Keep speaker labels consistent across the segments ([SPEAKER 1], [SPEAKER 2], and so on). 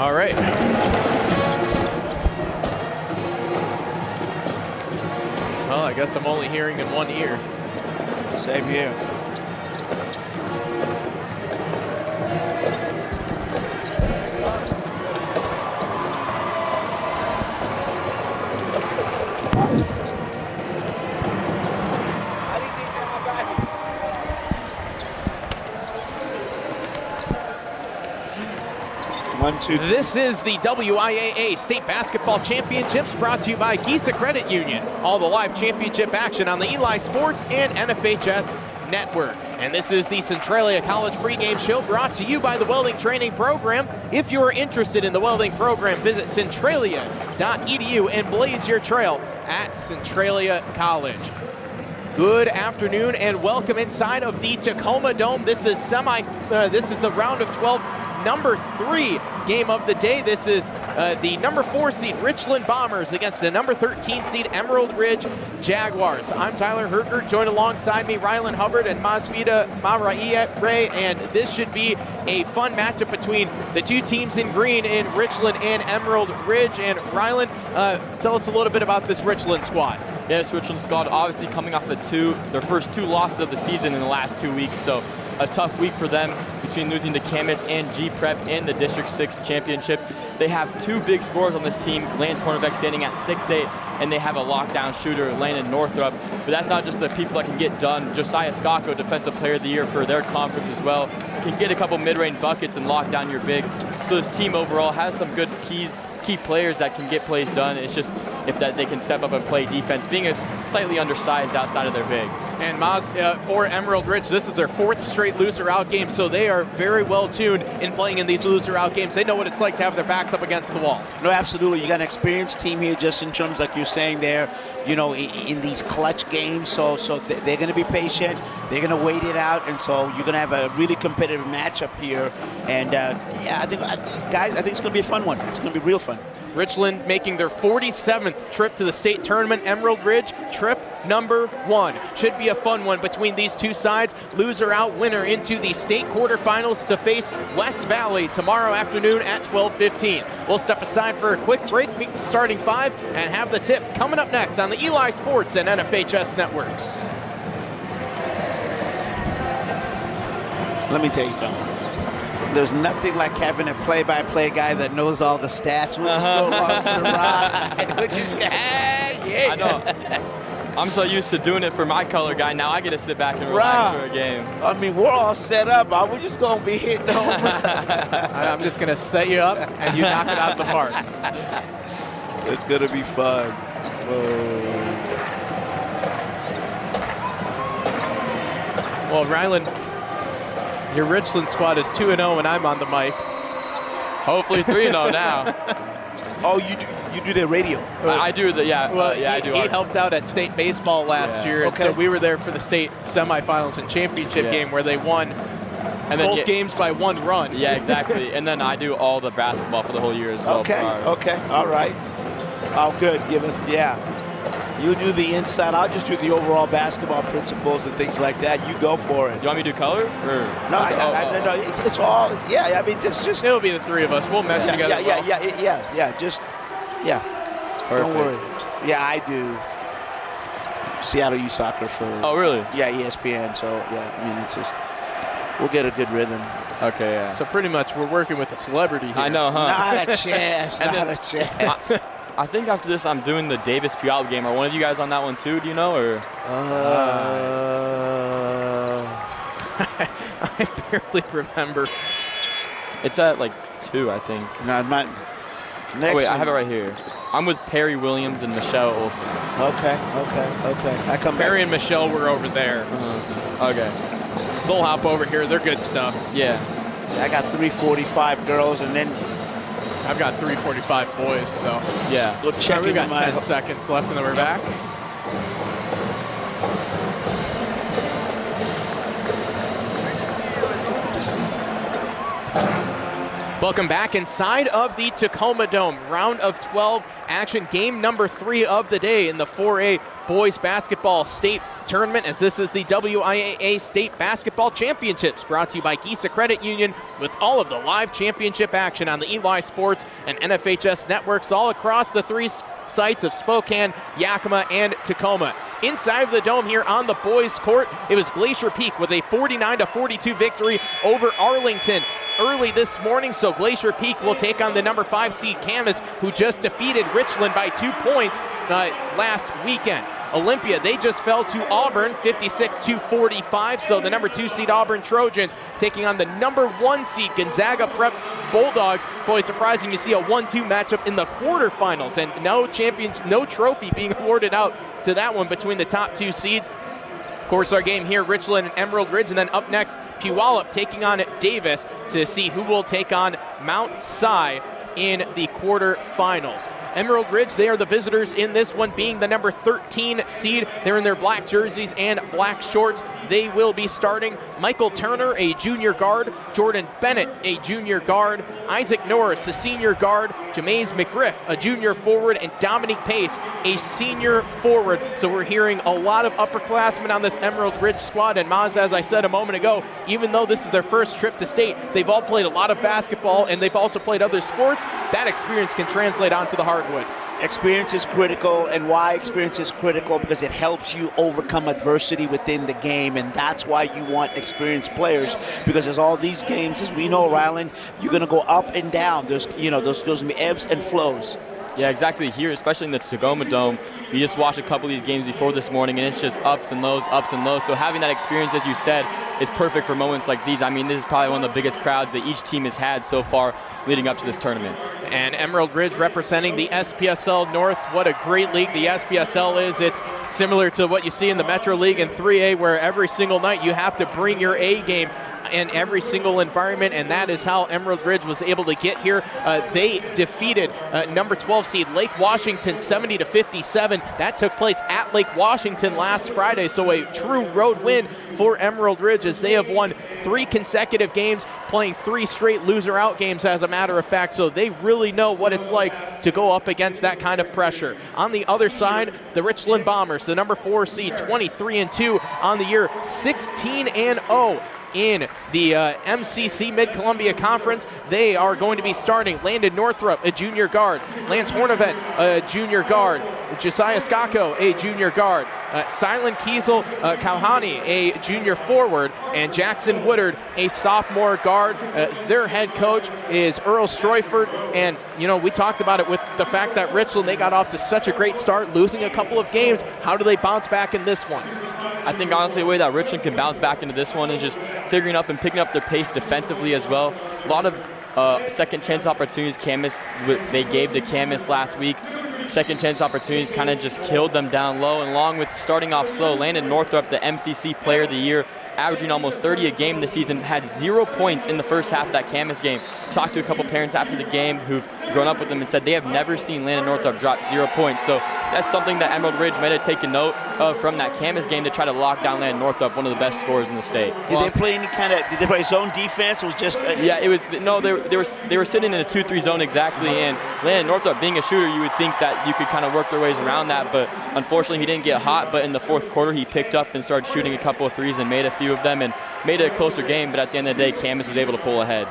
[SPEAKER 1] All right. Well, I guess I'm only hearing in one ear.
[SPEAKER 2] Same here.
[SPEAKER 1] This is the WIAA State Basketball Championships brought to you by Giza Credit Union. All the live championship action on the Eli Sports and NFHS Network. And this is the Centralia College pregame show brought to you by the Welding Training Program. If you are interested in the welding program, visit centralia.edu and blaze your trail at Centralia College. Good afternoon and welcome inside of the Tacoma Dome. This is the round of 12. Number 3 game of the day. This is the number 4 seed Richland Bombers against the number 13 seed Emerald Ridge Jaguars. I'm Tyler Herker, joined alongside me Rylan Hubbard and Masvida WIAA, and this should be a fun matchup between the two teams in green in Richland and Emerald Ridge. And Rylan, tell us a little bit about this Richland squad.
[SPEAKER 3] Yes, Richland squad obviously coming off their first 2 losses of the season in the last 2 weeks, so a tough week for them between losing to Camas and G-Prep in the District 6 Championship. They have 2 big scorers on this team, Lance Hornbeck standing at 6'8", and they have a lockdown shooter, Landon Northrup. But that's not just the people that can get done. Josiah Skako, Defensive Player of the Year for their conference as well, can get a couple mid-range buckets and lock down your big. So this team overall has some good key players that can get plays done. It's just if they can step up and play defense, being slightly undersized outside of their big.
[SPEAKER 1] And Maz, for Emerald Ridge, this is their 4th straight loser out game, so they are very well tuned in playing in these loser out games. They know what it's like to have their backs up against the wall.
[SPEAKER 2] No, absolutely. You got an experienced team here, just in terms, like you're saying there, you know, in these clutch games. So they're going to be patient. They're going to wait it out, and so you're going to have a really competitive matchup here. And yeah, guys, I think it's going to be a fun one. It's going to be real fun.
[SPEAKER 1] Richland making their 47th trip to the state tournament. Emerald Ridge, trip number 1. Should be a fun one between these two sides. Loser out, winner into the state quarterfinals to face West Valley tomorrow afternoon at 12:15. We'll step aside for a quick break, meet the starting 5, and have the tip coming up next on the Eli Sports and NFHS networks.
[SPEAKER 2] Let me tell you something. There's nothing like having a play-by-play guy that knows all the stats. We'll just go along for the ride. We'll just go, yeah.
[SPEAKER 3] I know. I'm so used to doing it for my color guy. Now I get to sit back and relax for a game.
[SPEAKER 2] I mean, we're all set up. We're just going to be hitting home.
[SPEAKER 1] I'm just going to set you up, and you knock it out of the park.
[SPEAKER 2] It's going to be fun.
[SPEAKER 1] Well, Rylan, your Richland squad is 2-0 when I'm on the mic.
[SPEAKER 3] Hopefully 3-0 now.
[SPEAKER 2] Oh, you do the radio?
[SPEAKER 3] I do the, yeah.
[SPEAKER 1] Well,
[SPEAKER 3] yeah, I do.
[SPEAKER 1] He helped out at state baseball last year, and so we were there for the state semifinals and championship game where they won both games by 1 run.
[SPEAKER 3] Yeah, exactly. And then I do all the basketball for the whole year as well.
[SPEAKER 2] Okay, all right. Oh, good. Give us, You do the inside. I'll just do the overall basketball principles and things like that. You go for it.
[SPEAKER 3] You want me to do color? Or?
[SPEAKER 2] No, no. It's all. Yeah, I mean, just.
[SPEAKER 1] It'll be the 3 of us. We'll mesh together.
[SPEAKER 2] Yeah.
[SPEAKER 3] Perfect.
[SPEAKER 2] Don't worry. Yeah, I do. Seattle Youth Soccer for.
[SPEAKER 3] Oh, really?
[SPEAKER 2] Yeah, ESPN. So yeah, I mean, it's just. We'll get a good rhythm.
[SPEAKER 3] Okay, yeah.
[SPEAKER 1] So pretty much we're working with a celebrity here.
[SPEAKER 3] I know, huh?
[SPEAKER 2] Not a chance. Not a chance.
[SPEAKER 3] I think after this, I'm doing the Davis Puyallup game. Are one of you guys on that one too? Do you know, or?
[SPEAKER 1] I barely remember.
[SPEAKER 3] It's at like 2, I think.
[SPEAKER 2] No, I'm not. Next
[SPEAKER 3] wait, I have it right here. I'm with Perry Williams and Michelle Olson.
[SPEAKER 2] Okay. I come back.
[SPEAKER 1] Perry and Michelle were over there.
[SPEAKER 3] Okay.
[SPEAKER 1] They'll hop over here. They're good stuff.
[SPEAKER 3] Yeah.
[SPEAKER 2] I got 345 girls, and then
[SPEAKER 1] I've got 345 boys. So
[SPEAKER 3] yeah.
[SPEAKER 2] We'll check.
[SPEAKER 1] We got 10 seconds left, and then we're back. Welcome back inside of the Tacoma Dome. Round of 12 action, game number 3 of the day in the 4A Boys Basketball State Tournament, as this is the WIAA State Basketball Championships, brought to you by Giza Credit Union, with all of the live championship action on the Eli Sports and NFHS networks all across the 3 sites of Spokane, Yakima, and Tacoma. Inside of the dome here on the boys' court, it was Glacier Peak with a 49-42 victory over Arlington early this morning. So Glacier Peak will take on the number 5 seed Camas, who just defeated Richland by 2 points last weekend. Olympia, they just fell to Auburn 56-45. So the number 2 seed Auburn Trojans taking on the number 1 seed Gonzaga Prep Bulldogs. Boy, surprising you see a 1-2 matchup in the quarterfinals, and no trophy being awarded out to that one between the top 2 seeds. Of course, our game here, Richland and Emerald Ridge, and then up next, Puyallup taking on Davis to see who will take on Mount Si in the quarterfinals. Emerald Ridge, they are the visitors in this one, being the number 13 seed. They're in their black jerseys and black shorts. They will be starting Michael Turner, a junior guard, Jordan Bennett, a junior guard, Isaac Norris, a senior guard, Jamaze McGriff, a junior forward, and Dominique Pace, a senior forward. So we're hearing a lot of upperclassmen on this Emerald Ridge squad. And Maz, as I said a moment ago, even though this is their first trip to state, they've all played a lot of basketball and they've also played other sports. That experience can translate onto the hardwood.
[SPEAKER 2] Experience is critical, and why experience is critical? Because it helps you overcome adversity within the game, and that's why you want experienced players, because there's all these games, as we know, Ryland, you're going to go up and down. There's going to be ebbs and flows.
[SPEAKER 3] Yeah, exactly. Here, especially in the Tacoma Dome, we just watched a couple of these games before this morning, and it's just ups and lows, ups and lows. So having that experience, as you said, is perfect for moments like these. I mean, this is probably one of the biggest crowds that each team has had so far leading up to this tournament.
[SPEAKER 1] And Emerald Ridge representing the SPSL North. What a great league the SPSL is. It's similar to what you see in the Metro League in 3A, where every single night you have to bring your A game in every single environment, and that is how Emerald Ridge was able to get here. They defeated number 12 seed Lake Washington 70-57. That took place at Lake Washington last Friday, so a true road win for Emerald Ridge, as they have won 3 consecutive games, playing 3 straight loser-out games, as a matter of fact, so they really know what it's like to go up against that kind of pressure. On the other side, the Richland Bombers, the number 4 seed, 23-2 on the year, 16-0 in the MCC Mid-Columbia Conference. They are going to be starting Landon Northrup, a junior guard, Lance Hornevent, a junior guard, Josiah Skako, a junior guard, Silent Kiesel Kauhani, a junior forward, and Jackson Woodard, a sophomore guard. Their head coach is Earl Stroyford, and we talked about it with the fact that Richland, they got off to such a great start, losing a couple of games. How do they bounce back in this one?
[SPEAKER 3] I think honestly the way that Richland can bounce back into this one is just figuring up and picking up their pace defensively as well. A lot of second chance opportunities they gave to Camas last week. Second chance opportunities kind of just killed them down low, and along with starting off slow, Landon Northrup, the MCC Player of the Year, averaging almost 30 a game this season, had 0 points in the first half of that Camas game. Talked to a couple parents after the game who've grown up with them and said they have never seen Landon Northrup drop 0 points. So that's something that Emerald Ridge might have taken note of from that Camas game to try to lock down Landon Northrup, one of the best scorers in the state.
[SPEAKER 2] Did they play zone defense? It was just
[SPEAKER 3] yeah, it was they were sitting in a 2-3 zone exactly, and Landon Northrup being a shooter, you would think that you could kind of work their ways around that, but unfortunately he didn't get hot. But in the fourth quarter he picked up and started shooting a couple of threes and made a few of them and made it a closer game, but at the end of the day Camas was able to pull ahead.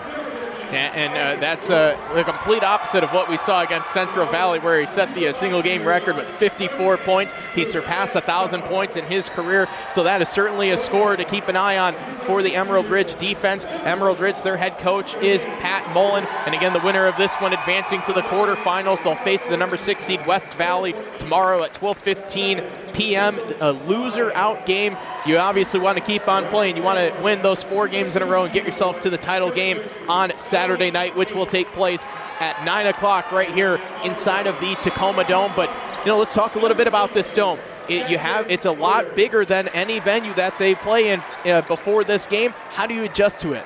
[SPEAKER 1] And that's the complete opposite of what we saw against Central Valley, where he set the single game record with 54 points. He surpassed 1,000 points in his career, so that is certainly a score to keep an eye on for the Emerald Ridge defense. Emerald Ridge, their head coach is Pat Mullen, and again, the winner of this one advancing to the quarterfinals. They'll face the number 6 seed West Valley tomorrow at 12:15 p.m. A loser out game. You obviously want to keep on playing. You want to win those 4 games in a row and get yourself to the title game on Saturday night, which will take place at 9 o'clock right here inside of the Tacoma Dome. But let's talk a little bit about this dome. It's a lot bigger than any venue that they play in before this game. How do you adjust to it?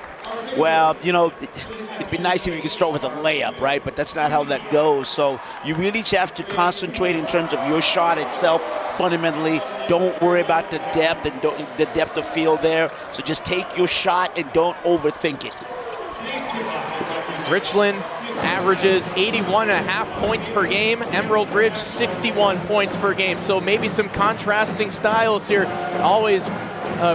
[SPEAKER 2] Well, it'd be nice if you could start with a layup, right? But that's not how that goes. So you really have to concentrate in terms of your shot itself. Fundamentally, don't worry about the depth and the depth of field there. So just take your shot and don't overthink it.
[SPEAKER 1] Richland averages 81.5 points per game. Emerald Ridge 61 points per game. So maybe some contrasting styles here. Always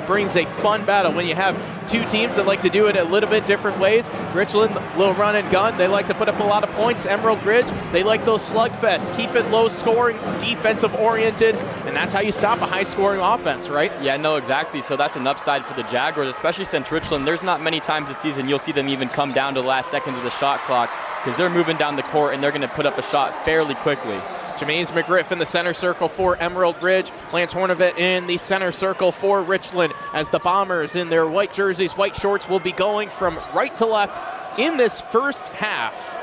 [SPEAKER 1] brings a fun battle when you have two teams that like to do it a little bit different ways. Richland, little run and gun. They like to put up a lot of points. Emerald Ridge, they like those slugfests. Keep it low scoring, defensive oriented, and that's how you stop a high scoring offense, right?
[SPEAKER 3] Yeah, no, exactly. So that's an upside for the Jaguars, especially since Richland, there's not many times this season you'll see them even come down to the last seconds of the shot clock, because they're moving down the court and they're going to put up a shot fairly quickly.
[SPEAKER 1] Jermaine McGriff in the center circle for Emerald Ridge. Lance Hornevet in the center circle for Richland, as the Bombers in their white jerseys, white shorts, will be going from right to left in this first half.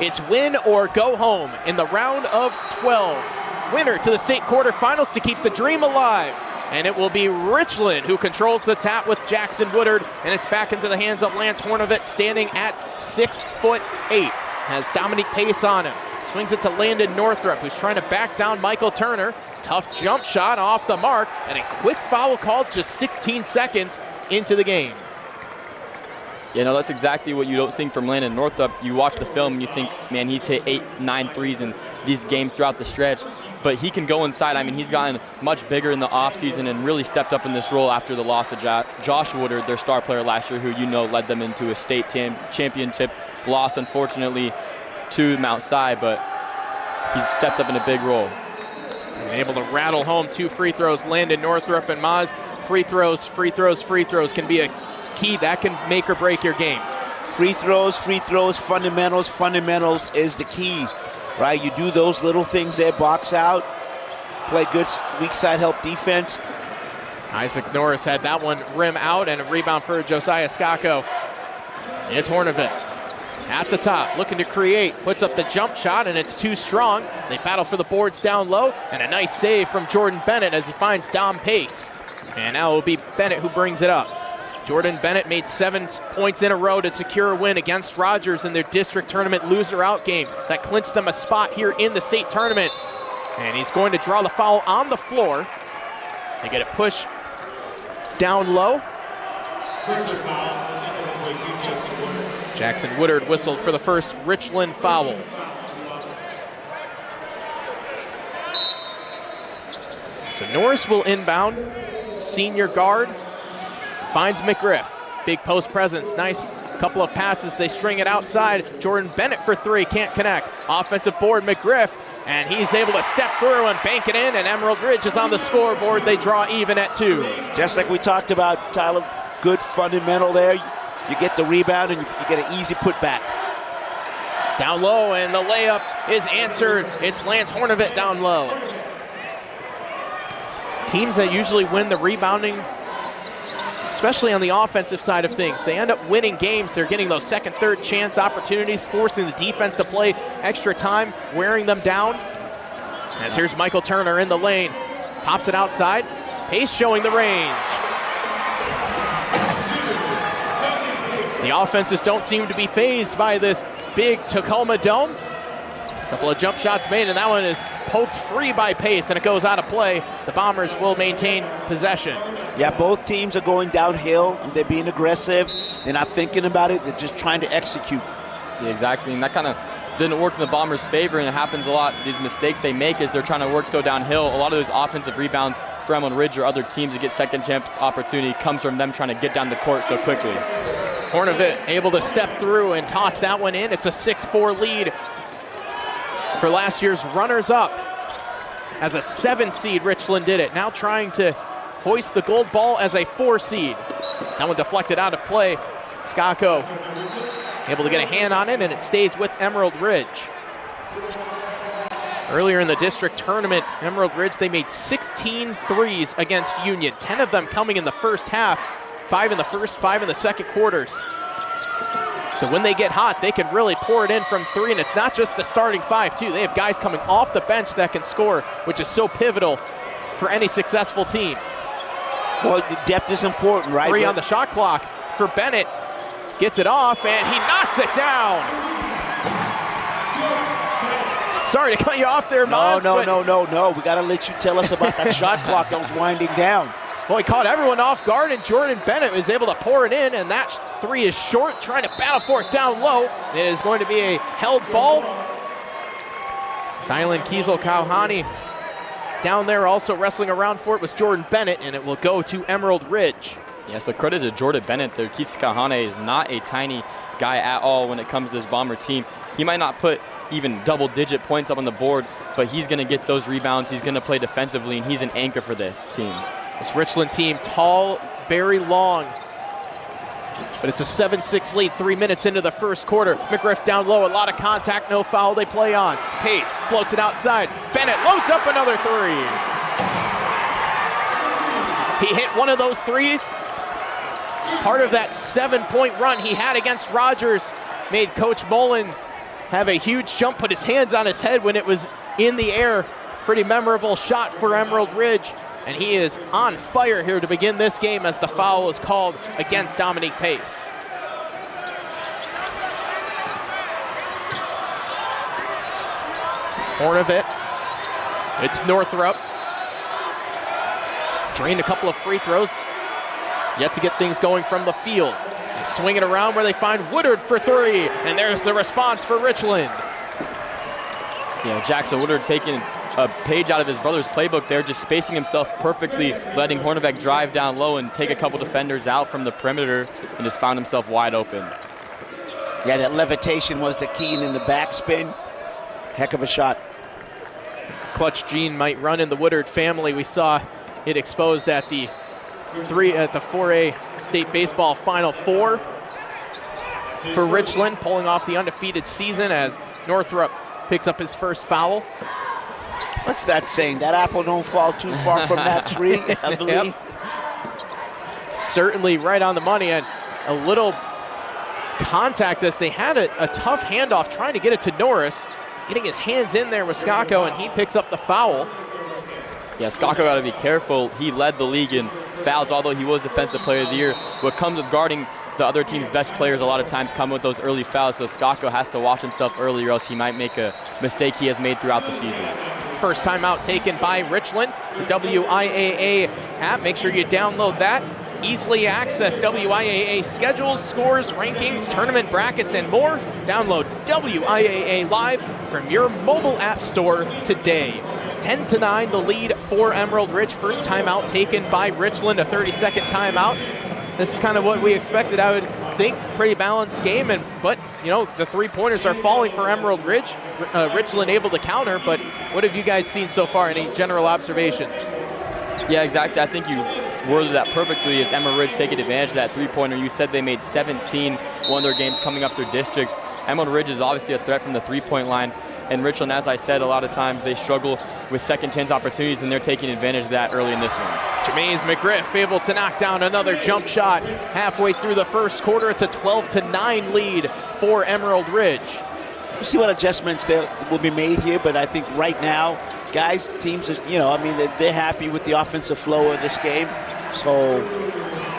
[SPEAKER 1] It's win or go home in the round of 12. Winner to the state quarterfinals to keep the dream alive. And it will be Richland who controls the tap with Jackson Woodard, and it's back into the hands of Lance Hornevet, standing at 6'8". Has Dominique Pace on him. Swings it to Landon Northrup, who's trying to back down Michael Turner. Tough jump shot off the mark, and a quick foul called just 16 seconds into the game.
[SPEAKER 3] You know, that's exactly what you don't think from Landon Northrup. You watch the film and you think, man, he's hit 8-9 threes in these games throughout the stretch. But he can go inside. I mean, he's gotten much bigger in the offseason and really stepped up in this role after the loss of Josh Woodard, their star player last year, who led them into a state championship loss, unfortunately, to Mount Si, but he's stepped up in a big role.
[SPEAKER 1] And able to rattle home 2 free throws. Landon Northrup and Maz. Free throws can be a key that can make or break your game.
[SPEAKER 2] Free throws, fundamentals is the key, right? You do those little things there, box out, play good weak side help defense.
[SPEAKER 1] Isaac Norris had that one rim out, and a rebound for Josiah Skako. It's Hornevet at the top, looking to create, puts up the jump shot, and it's too strong. They battle for the boards down low, and a nice save from Jordan Bennett as he finds Dom Pace. And now it will be Bennett who brings it up. Jordan Bennett made 7 points in a row to secure a win against Rogers in their district tournament loser-out game that clinched them a spot here in the state tournament. And he's going to draw the foul on the floor. They get a push down low. Jackson Woodard whistled for the first Richland foul. So Norris will inbound. Senior guard finds McGriff. Big post presence, nice couple of passes. They string it outside. Jordan Bennett for 3, can't connect. Offensive board, McGriff, and he's able to step through and bank it in, and Emerald Ridge is on the scoreboard. They draw even at 2.
[SPEAKER 2] Just like we talked about, Tyler, good fundamental there. You get the rebound and you get an easy putback.
[SPEAKER 1] Down low, and the layup is answered. It's Lance Hornevet down low. Teams that usually win the rebounding, especially on the offensive side of things, they end up winning games. They're getting those second, third chance opportunities, forcing the defense to play extra time, wearing them down. As here's Michael Turner in the lane, pops it outside. Pace showing the range. The offenses don't seem to be fazed by this big Tacoma dome. A couple of jump shots made, and that one is poked free by Pace, and it goes out of play. The Bombers will maintain possession.
[SPEAKER 2] Yeah, both teams are going downhill. They're being aggressive. They're not thinking about it. They're just trying to execute.
[SPEAKER 3] Yeah, exactly, and that kind of didn't work in the Bombers' favor, and it happens a lot. These mistakes they make is they're trying to work so downhill. A lot of those offensive rebounds for Emerald Ridge or other teams to get second chance opportunity comes from them trying to get down the court so quickly.
[SPEAKER 1] Hornevet able to step through and toss that one in. It's a 6-4 lead for last year's runners-up. As a 7 seed, Richland did it. Now trying to hoist the gold ball as a 4 seed. That one deflected out of play. Skako able to get a hand on it, and it stays with Emerald Ridge. Earlier in the district tournament, Emerald Ridge, they made 16 threes against Union, 10 of them coming in the first half, 5 in the first, 5 in the second quarters. So when they get hot, they can really pour it in from 3, and it's not just the starting 5, too. They have guys coming off the bench that can score, which is so pivotal for any successful team.
[SPEAKER 2] Well, the depth is important, right?
[SPEAKER 1] 3 on the shot clock for Bennett. Gets it off, and he knocks it down. Sorry to cut you off there, Maz.
[SPEAKER 2] No. We got to let you tell us about that shot clock that was winding down.
[SPEAKER 1] Well, he caught everyone off guard, and Jordan Bennett was able to pour it in, and that three is short, trying to battle for it down low. It is going to be a held ball. Silent Kiesel Kauhani down there also wrestling around for it was Jordan Bennett, and it will go to Emerald Ridge.
[SPEAKER 3] Yeah, so credit to Jordan Bennett there. Kiesel Kauhani is not a tiny guy at all when it comes to this Bomber team. He might not put even double-digit points up on the board, but he's going to get those rebounds. He's going to play defensively, and he's an anchor for this team.
[SPEAKER 1] This Richland team, tall, very long, but it's a 7-6 lead 3 minutes into the first quarter. McGriff down low, a lot of contact, no foul, they play on. Pace floats it outside. Bennett loads up another three. He hit one of those threes. Part of that 7-point run he had against Rogers made Coach Mullen have a huge jump, put his hands on his head when it was in the air. Pretty memorable shot for Emerald Ridge. And he is on fire here to begin this game as the foul is called against Dominique Pace. Horn of it. It's Northrup. Drained a couple of free throws. Yet to get things going from the field. They swing it around where they find Woodard for three. And there's the response for Richland.
[SPEAKER 3] Yeah, Jackson Woodard taking a page out of his brother's playbook there, just spacing himself perfectly, letting Hornbeck drive down low and take a couple defenders out from the perimeter, and just found himself wide open.
[SPEAKER 2] Yeah, that levitation was the key, and then the backspin. Heck of a shot.
[SPEAKER 1] Clutch gene might run in the Woodard family. We saw it exposed at the 4A State Baseball Final Four for Richland, pulling off the undefeated season as Northrup picks up his first foul.
[SPEAKER 2] What's that saying? That apple don't fall too far from that tree, I believe.
[SPEAKER 1] Yep. Certainly right on the money, and a little contact as they had a tough handoff trying to get it to Norris, getting his hands in there with Skako, and he picks up the foul.
[SPEAKER 3] Yeah, Skako got to be careful. He led the league in fouls, although he was Defensive Player of the Year. What comes with guarding the other team's best players a lot of times come with those early fouls, so Skako has to watch himself early or else he might make a mistake he has made throughout the season.
[SPEAKER 1] First timeout taken by Richland. The WIAA app, make sure you download that. Easily access WIAA schedules, scores, rankings, tournament brackets, and more. Download WIAA Live from your mobile app store today. 10-9, the lead for Emerald Ridge. First timeout taken by Richland, a 30-second timeout. This is kind of what we expected, I would think. Pretty balanced game, but you know, the three-pointers are falling for Emerald Ridge. Richland able to counter, but what have you guys seen so far? Any general observations?
[SPEAKER 3] Yeah, exactly. I think you worded that perfectly as Emerald Ridge taking advantage of that three-pointer. You said they made 17 one of their games coming up through districts. Emerald Ridge is obviously a threat from the three-point line. And Richland, as I said, a lot of times they struggle with second chance opportunities, and they're taking advantage of that early in this one.
[SPEAKER 1] Jermaine McGriff able to knock down another jump shot halfway through the first quarter. It's a 12-9 lead for Emerald Ridge.
[SPEAKER 2] We'll see what adjustments there will be made here, but I think right now, guys, teams, they're happy with the offensive flow of this game. So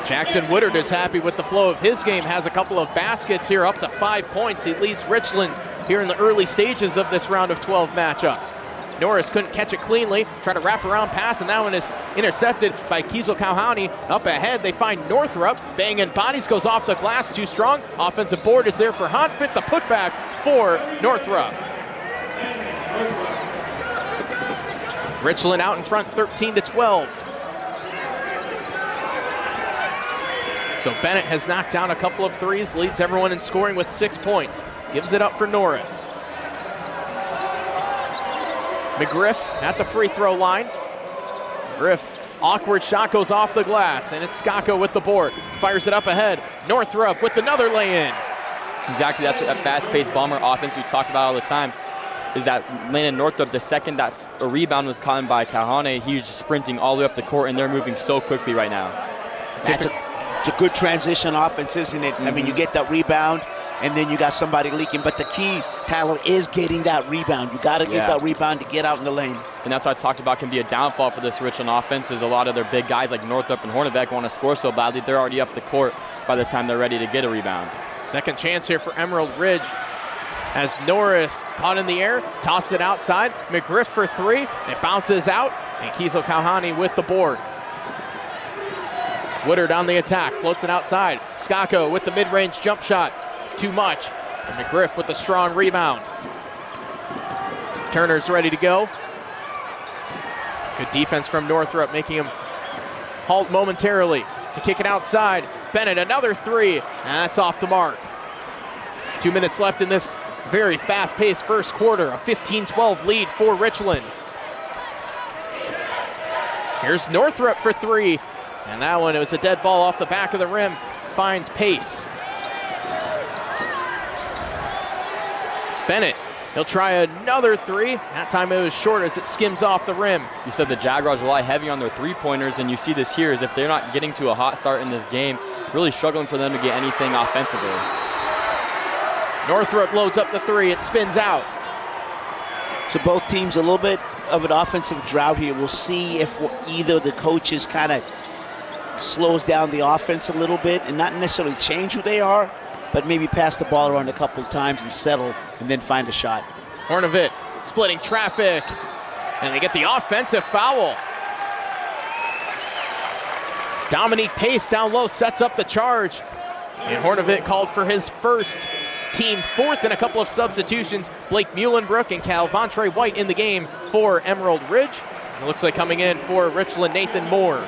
[SPEAKER 1] Jackson Woodard is happy with the flow of his game, has a couple of baskets here, up to 5 points. He leads Richland here in the early stages of this round of 12 matchup. Norris couldn't catch it cleanly, try to wrap around pass, and that one is intercepted by Kiesel Kauhani. Up ahead, they find Northrup, banging bodies, goes off the glass, too strong. Offensive board is there for Hunt, fit the putback for Northrup. Richland out in front, 13-12. So Bennett has knocked down a couple of threes, leads everyone in scoring with 6 points. Gives it up for Norris. McGriff at the free throw line. McGriff, awkward shot goes off the glass, and it's Skako with the board. Fires it up ahead. Northrup with another lay-in.
[SPEAKER 3] Exactly, that's that fast-paced Bomber offense we talked about all the time. Is that Landon Northrup, the second that a rebound was caught by Kauhane, he's just sprinting all the way up the court, and they're moving so quickly right now.
[SPEAKER 2] It's a good transition offense, isn't it? I mean, you get that rebound, and then you got somebody leaking. But the key, Tyler, is getting that rebound. You got to get that rebound to get out in the lane.
[SPEAKER 3] And that's what I talked about can be a downfall for this Richland offense, is a lot of their big guys like Northrup and Hornebeck want to score so badly, they're already up the court by the time they're ready to get a rebound.
[SPEAKER 1] Second chance here for Emerald Ridge as Norris caught in the air, tosses it outside. McGriff for three, it bounces out, and Kiesel Kauhani with the board. Woodard on the attack, floats it outside. Skako with the mid-range jump shot, too much. And McGriff with the strong rebound. Turner's ready to go. Good defense from Northrop, making him halt momentarily. To kick it outside. Bennett, another three, and that's off the mark. 2 minutes left in this very fast-paced first quarter. A 15-12 lead for Richland. Here's Northrop for three, and that one, it was a dead ball off the back of the rim. Finds pace. Bennett, he'll try another three. That time it was short as it skims off the rim.
[SPEAKER 3] You said the Jaguars rely heavy on their three-pointers, and you see this here is if they're not getting to a hot start in this game, really struggling for them to get anything offensively.
[SPEAKER 1] Northrop loads up the three, it spins out.
[SPEAKER 2] So both teams a little bit of an offensive drought here. We'll see if either of the coaches kind of slows down the offense a little bit and not necessarily change who they are, but maybe pass the ball around a couple of times and settle and then find a shot.
[SPEAKER 1] Hornevit splitting traffic, and they get the offensive foul. Dominique Pace down low sets up the charge, and Hornevit called for his first, team fourth, and a couple of substitutions. Blake Muhlenbrook and Calvantre White in the game for Emerald Ridge. And it looks like coming in for Richland, Nathan Moore.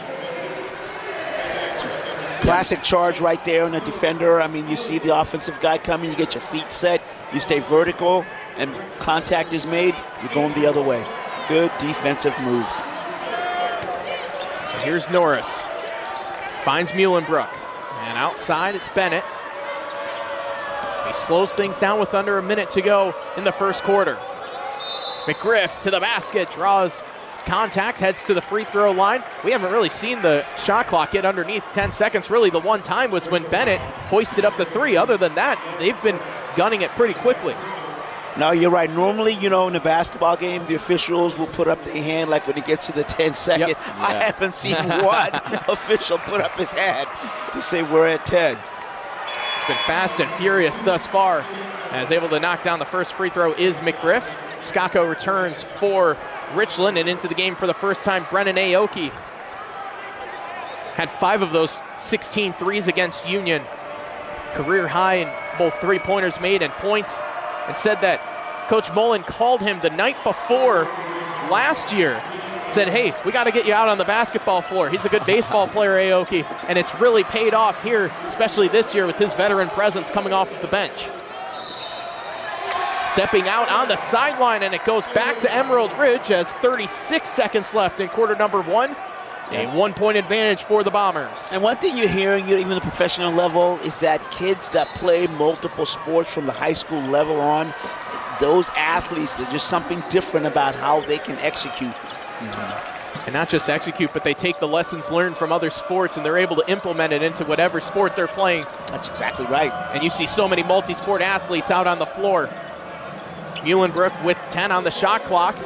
[SPEAKER 2] Classic charge right there on the defender. I mean, you see the offensive guy coming, you get your feet set, you stay vertical, and contact is made, you're going the other way. Good defensive move.
[SPEAKER 1] So here's Norris. Finds Muhlenbrook. And outside, it's Bennett. He slows things down with under a minute to go in the first quarter. McGriff to the basket, draws contact, heads to the free throw line. We haven't really seen the shot clock get underneath 10 seconds. Really, the one time was when Bennett hoisted up the three. Other than that, they've been gunning it pretty quickly.
[SPEAKER 2] No, you're right. Normally, you know, in a basketball game, the officials will put up their hand like when it gets to the 10-second.
[SPEAKER 1] Yep.
[SPEAKER 2] I haven't seen one official put up his hand to say we're at 10.
[SPEAKER 1] It's been fast and furious thus far. As able to knock down the first free throw is McGriff. Skako returns for Richland, and into the game for the first time, Brennan Aoki. Had 5 of those 16 threes against Union. Career high in both three-pointers made and points, and said that Coach Mullen called him the night before last year. Said, hey, we got to get you out on the basketball floor. He's a good baseball player, Aoki, and it's really paid off here, especially this year with his veteran presence coming off of the bench. Stepping out on the sideline, and it goes back to Emerald Ridge as 36 seconds left in quarter number 1. A 1-point advantage for the Bombers.
[SPEAKER 2] And one thing you're hearing, even at the professional level, is that kids that play multiple sports from the high school level on, those athletes, there's just something different about how they can execute.
[SPEAKER 1] Mm-hmm. And not just execute, but they take the lessons learned from other sports and they're able to implement it into whatever sport they're playing.
[SPEAKER 2] That's exactly right.
[SPEAKER 1] And you see so many multi-sport athletes out on the floor. Muhlenbrook with 10 on the shot clock.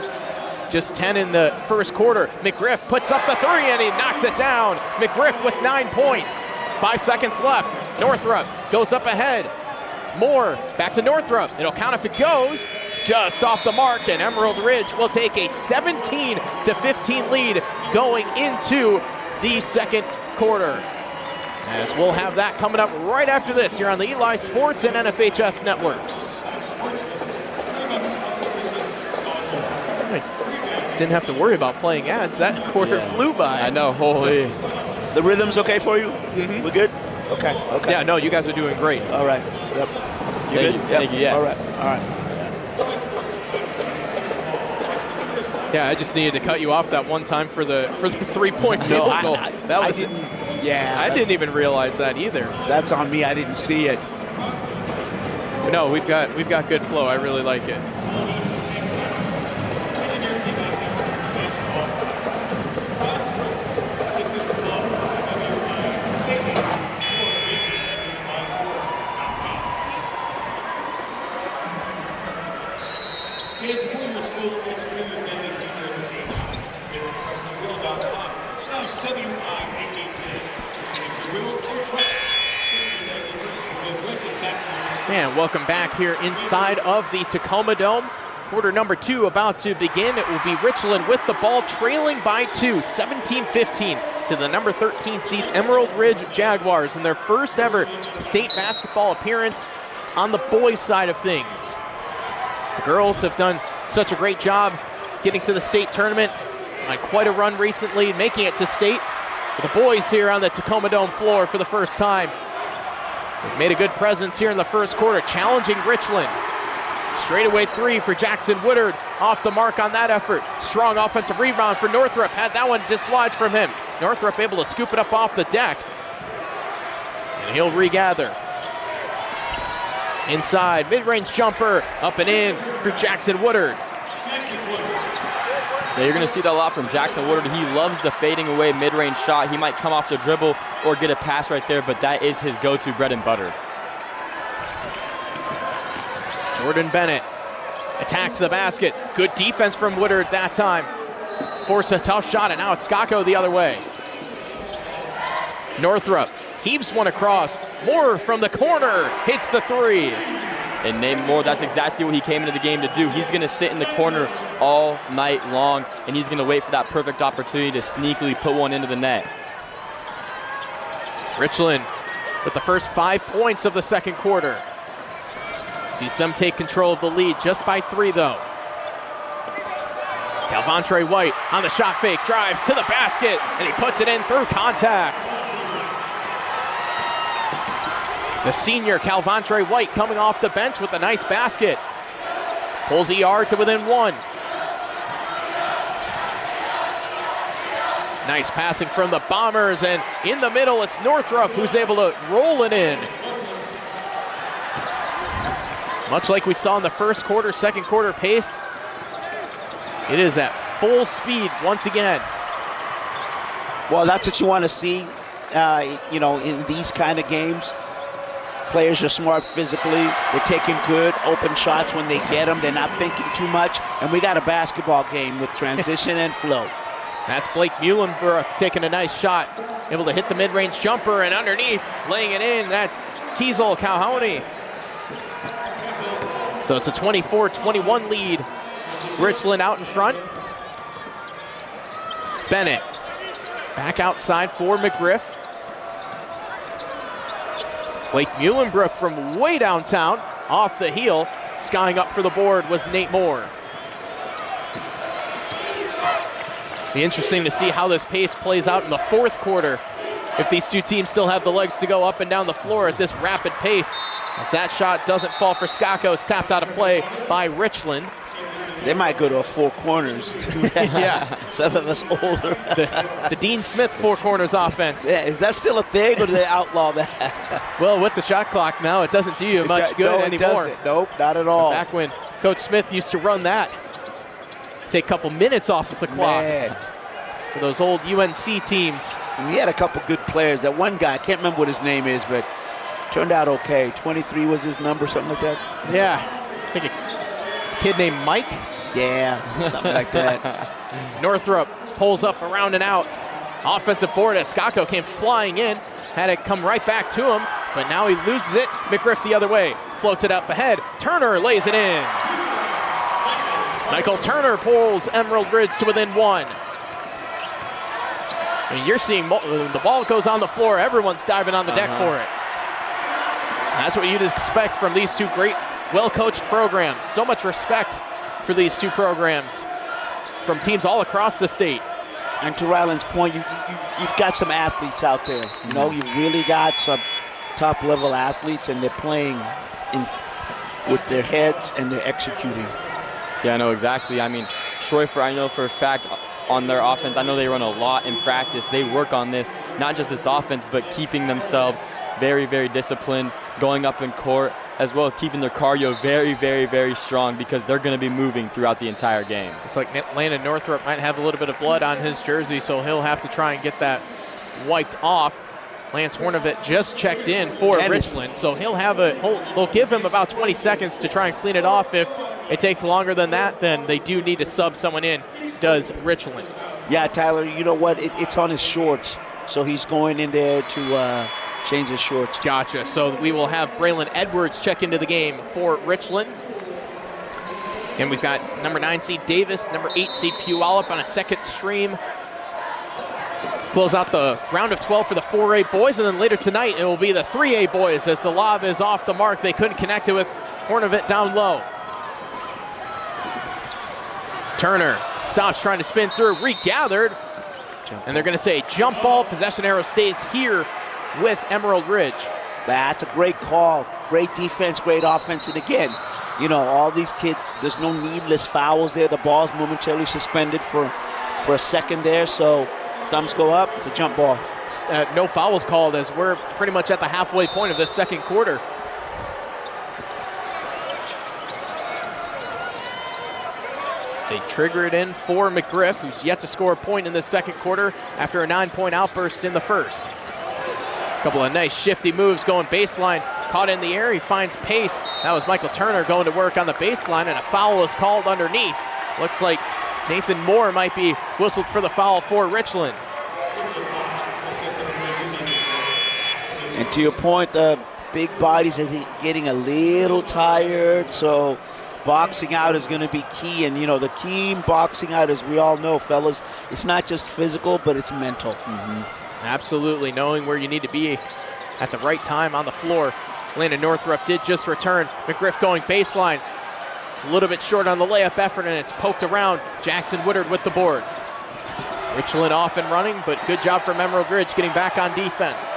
[SPEAKER 1] Just 10 in the first quarter. McGriff puts up the three and he knocks it down. McGriff with 9 points. 5 seconds left. Northrop goes up ahead. Moore back to Northrop. It'll count if it goes. Just off the mark, and Emerald Ridge will take a 17-15 lead going into the second quarter. As we'll have that coming up right after this here on the Eli Sports and NFHS networks. Didn't have to worry about playing ads. That quarter flew by.
[SPEAKER 3] I know, holy.
[SPEAKER 2] The rhythm's okay for you? Mm-hmm. We're good? Okay.
[SPEAKER 1] Yeah, no, you guys are doing great.
[SPEAKER 2] All right. Yep. You good? Yep.
[SPEAKER 3] Thank you, yeah.
[SPEAKER 2] All right.
[SPEAKER 1] Yeah, I just needed to cut you off that one time for the 3-point field goal. I didn't even realize that either.
[SPEAKER 2] That's on me. I didn't see it.
[SPEAKER 1] No, we've got good flow. I really like it.
[SPEAKER 4] Kids, for your school, it's a free family future this evening. Visit trustandwill.com/WIAA today. If you will or trust, will go directly back to your
[SPEAKER 1] And welcome back here inside of the Tacoma Dome. Quarter number 2 about to begin. It will be Richland with the ball, trailing by 2, 17-15 to the number 13 seed Emerald Ridge Jaguars in their first ever state basketball appearance on the boys' side of things. The girls have done such a great job getting to the state tournament on quite a run recently, making it to state. But the boys here on the Tacoma Dome floor for the first time. They've made a good presence here in the first quarter, challenging Richland. Straightaway 3 for Jackson Woodard, off the mark on that effort. Strong offensive rebound for Northrop, had that one dislodged from him. Northrop able to scoop it up off the deck. And he'll regather. Inside, mid-range jumper, up and in for Jackson Woodard.
[SPEAKER 3] Yeah, you're going to see that a lot from Jackson Woodard. He loves the fading away mid-range shot. He might come off the dribble or get a pass right there, but that is his go-to bread and butter.
[SPEAKER 1] Jordan Bennett attacks the basket. Good defense from Woodard that time. Forced a tough shot, and now it's Skako the other way. Northrop heaves one across. Moore from the corner hits the 3.
[SPEAKER 3] And Nate Moore, that's exactly what he came into the game to do. He's going to sit in the corner all night long, and he's going to wait for that perfect opportunity to sneakily put one into the net.
[SPEAKER 1] Richland with the first 5 points of the second quarter. Sees them take control of the lead just by 3, though. Calvantre White on the shot fake, drives to the basket, and he puts it in through contact. The senior Calvantre White coming off the bench with a nice basket. Pulls ER to within 1. Nice passing from the Bombers, and in the middle it's Northrop who's able to roll it in. Much like we saw in the first quarter, second quarter pace, it is at full speed once again.
[SPEAKER 2] Well, that's what you want to see, in these kind of games. Players are smart physically. They're taking good open shots when they get them. They're not thinking too much. And we got a basketball game with transition and flow.
[SPEAKER 1] That's Blake Muhlenbrook taking a nice shot. Able to hit the mid-range jumper, and underneath, laying it in, that's Kiesel Calhouni. So it's a 24-21 lead. Richland out in front. Bennett back outside for McGriff. Blake Muhlenbrook from way downtown, off the heel. Skying up for the board was Nate Moore. Be interesting to see how this pace plays out in the fourth quarter. If these two teams still have the legs to go up and down the floor at this rapid pace. If that shot doesn't fall for Skako, it's tapped out of play by Richland.
[SPEAKER 2] They might go to a 4 corners.
[SPEAKER 1] Yeah.
[SPEAKER 2] Some of us older.
[SPEAKER 1] The Dean Smith 4 corners offense.
[SPEAKER 2] Yeah, is that still a thing, or do they outlaw that?
[SPEAKER 1] Well, with the shot clock now, it doesn't do you much good anymore.
[SPEAKER 2] It doesn't. Nope, not at all.
[SPEAKER 1] Back when Coach Smith used to run that, take a couple minutes off of the clock.
[SPEAKER 2] Man.
[SPEAKER 1] For those old UNC teams.
[SPEAKER 2] And he had a couple good players. That one guy, I can't remember what his name is, but turned out okay. 23 was his number, something like that.
[SPEAKER 1] Yeah, I think a kid named Mike.
[SPEAKER 2] Yeah, something like that.
[SPEAKER 1] Northrop pulls up around and out. Offensive board as Skako came flying in. Had it come right back to him, but now he loses it. McGriff the other way. Floats it up ahead. Turner lays it in. Michael Turner pulls Emerald Ridge to within 1. I mean, you're seeing the ball goes on the floor. Everyone's diving on the deck for it. That's what you'd expect from these two great, well-coached programs. So much respect for these two programs from teams all across the state.
[SPEAKER 2] And to Ryland's point, you've got some athletes out there. You know, you've really got some top-level athletes, and they're playing with their heads, and they're executing.
[SPEAKER 3] Yeah, I know exactly. I mean, Troy, I know for a fact, on their offense, I know they run a lot in practice. They work on this, not just this offense, but keeping themselves very, very disciplined, going up in court, as well as keeping their cardio very, very, very strong, because they're going to be moving throughout the entire game.
[SPEAKER 1] Looks like Landon Northrop might have a little bit of blood on his jersey, so he'll have to try and get that wiped off. Lance Hornovit just checked in for Richland, so they'll give him about 20 seconds to try and clean it off. If it takes longer than that, then they do need to sub someone in, does Richland.
[SPEAKER 2] Yeah, Tyler, you know what? It's on his shorts, so he's going in there to change his shorts.
[SPEAKER 1] Gotcha. So we will have Braylon Edwards check into the game for Richland. And we've got number 9 seed Davis, number 8 seed Puyallup on a second stream. Close out the round of 12 for the 4A boys, and then later tonight it will be the 3A boys as the lob is off the mark. They couldn't connect it with Hornovit down low. Turner stops trying to spin through, regathered, and they're going to say jump ball. Possession arrow stays here with Emerald Ridge.
[SPEAKER 2] That's a great call. Great defense, great offense. And again, you know, all these kids, there's no needless fouls there. The ball's momentarily suspended for a second there, so thumbs go up. It's a jump ball.
[SPEAKER 1] No fouls called as we're pretty much at the halfway point of this second quarter. They trigger it in for McGriff, who's yet to score a point in the second quarter after a 9-point outburst in the first. A couple of nice shifty moves going baseline. Caught in the air, he finds pace. That was Michael Turner going to work on the baseline, and a foul is called underneath. Looks like Nathan Moore might be whistled for the foul for Richland.
[SPEAKER 2] And to your point, the big bodies are getting a little tired, so boxing out is going to be key. And, you know, the key in boxing out, as we all know, fellas, it's not just physical, but it's mental.
[SPEAKER 1] Absolutely, knowing where you need to be at the right time on the floor. Landon Northrup did just return. McGriff going baseline. It's a little bit short on the layup effort, and it's poked around. Jackson Woodard with the board. Richland off and running, but good job from Emerald Ridge getting back on defense.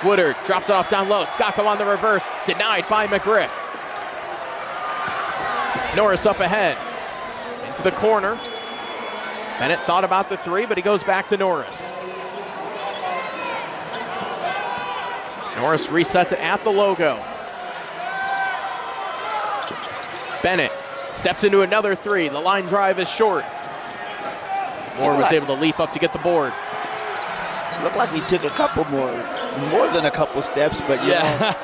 [SPEAKER 1] Woodard drops it off down low. Skako on the reverse, denied by McGriff. Norris up ahead, into the corner. Bennett thought about the three, but he goes back to Norris. Norris resets it at the logo. Bennett steps into another three. The line drive is short. Moore was able to leap up to get the board.
[SPEAKER 2] Looked like he took a couple more than a couple steps, but you know.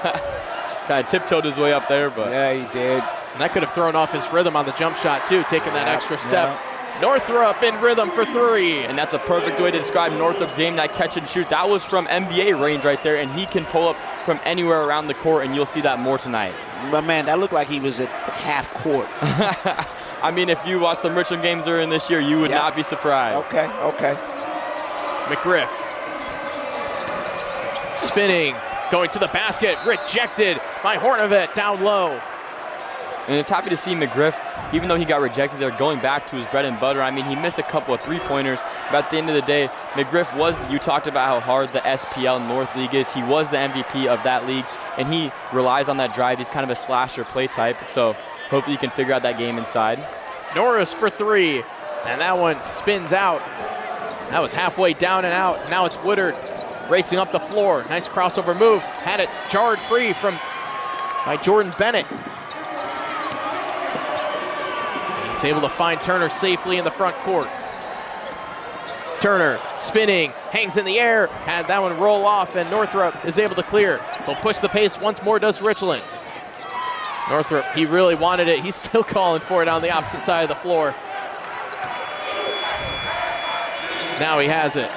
[SPEAKER 3] Kind of tiptoed his way up there, but.
[SPEAKER 2] Yeah, he did.
[SPEAKER 1] And that could have thrown off his rhythm on the jump shot too, taking that extra step. Northrup in rhythm for three.
[SPEAKER 3] And that's a perfect way to describe Northrup's game, that catch and shoot. That was from NBA range right there, and he can pull up from anywhere around the court, and you'll see that more tonight.
[SPEAKER 2] But man, that looked like he was at half court.
[SPEAKER 3] I mean, if you watch some Richland games during this year, you would not be surprised.
[SPEAKER 2] Okay.
[SPEAKER 1] McGriff spinning, going to the basket, rejected by Hornovit down low.
[SPEAKER 3] And it's happy to see McGriff, even though he got rejected there, going back to his bread and butter. I mean, he missed a couple of three-pointers, but at the end of the day, McGriff you talked about how hard the SPL North League is. He was the MVP of that league, and he relies on that drive. He's kind of a slasher play type, so hopefully he can figure out that game inside.
[SPEAKER 1] Norris for three, and that one spins out. That was halfway down and out. Now it's Woodard racing up the floor. Nice crossover move. Had it jarred free by Jordan Bennett. He's able to find Turner safely in the front court. Turner spinning, hangs in the air, had that one roll off, and Northrup is able to clear. He'll push the pace once more, does Richland. Northrup, he really wanted it. He's still calling for it on the opposite side of the floor. Now he has it.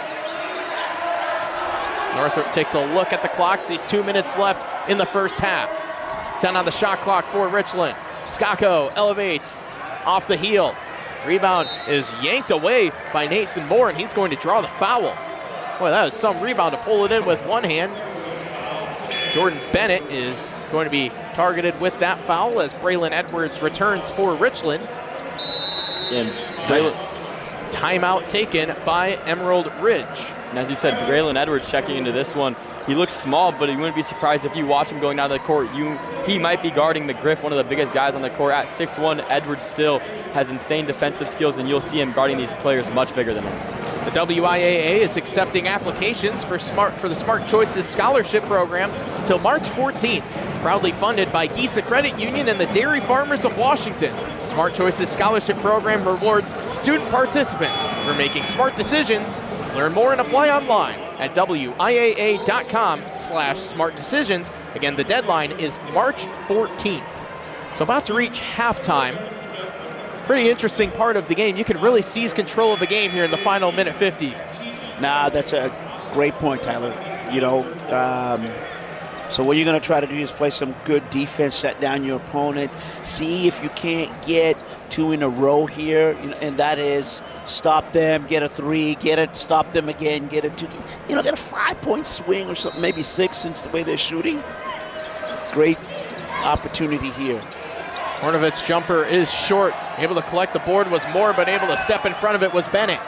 [SPEAKER 1] Northrup takes a look at the clock, sees 2 minutes left in the first half. 10 on the shot clock for Richland. Skako elevates off the heel. Rebound is yanked away by Nathan Moore, and he's going to draw the foul. Boy, that was some rebound to pull it in with one hand. Jordan Bennett is going to be targeted with that foul as Braylon Edwards returns for Richland.
[SPEAKER 3] And
[SPEAKER 1] timeout taken by Emerald Ridge.
[SPEAKER 3] And as you said, Braylon Edwards checking into this one. He looks small, but you wouldn't be surprised if you watch him going down the court. He might be guarding McGriff, one of the biggest guys on the court. At 6'1", Edwards still has insane defensive skills, and you'll see him guarding these players much bigger than him.
[SPEAKER 1] The WIAA is accepting applications for the Smart Choices Scholarship Program until March 14th. Proudly funded by Giza Credit Union and the Dairy Farmers of Washington. Smart Choices Scholarship Program rewards student participants for making smart decisions. Learn more and apply online at WIAA.com/smartdecisions. Again, the deadline is March 14th. So about to reach halftime. Pretty interesting part of the game. You can really seize control of the game here in the final minute 50.
[SPEAKER 2] Nah, that's a great point, Tyler. You know, So what you're going to try to do is play some good defense, set down your opponent, see if you can't get 2 in a row here, and that is stop them, get a 3, stop them again, get a 2, get a 5-point swing or something, maybe 6 since the way they're shooting. Great opportunity here.
[SPEAKER 1] Hornivit's jumper is short. Able to collect the board was Moore, but able to step in front of it was Bennett.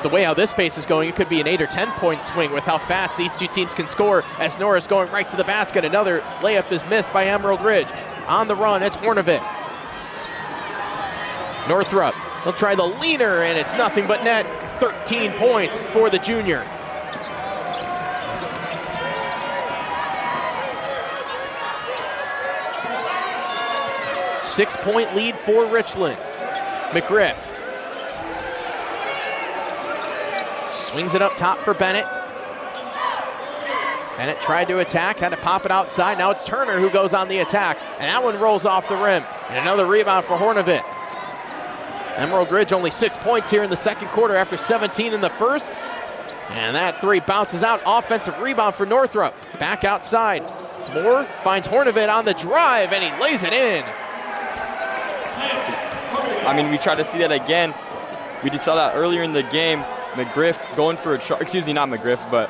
[SPEAKER 1] The way how this pace is going, it could be an 8 or 10-point swing with how fast these two teams can score as Norris going right to the basket. Another layup is missed by Emerald Ridge. On the run, it's Hornivit. Northrup, he'll try the leaner, and it's nothing but net. 13 points for the junior. Six-point lead for Richland. McGriff swings it up top for Bennett. Bennett tried to attack, had to pop it outside. Now it's Turner who goes on the attack, and that one rolls off the rim. And another rebound for Hornivit. Emerald Ridge only 6 points here in the second quarter after 17 in the first. And that 3 bounces out. Offensive rebound for Northrup. Back outside. Moore finds Hornivit on the drive, and he lays it in.
[SPEAKER 3] I mean, we tried to see that again. We just saw that earlier in the game. McGriff going for a charge. Excuse me, not McGriff, but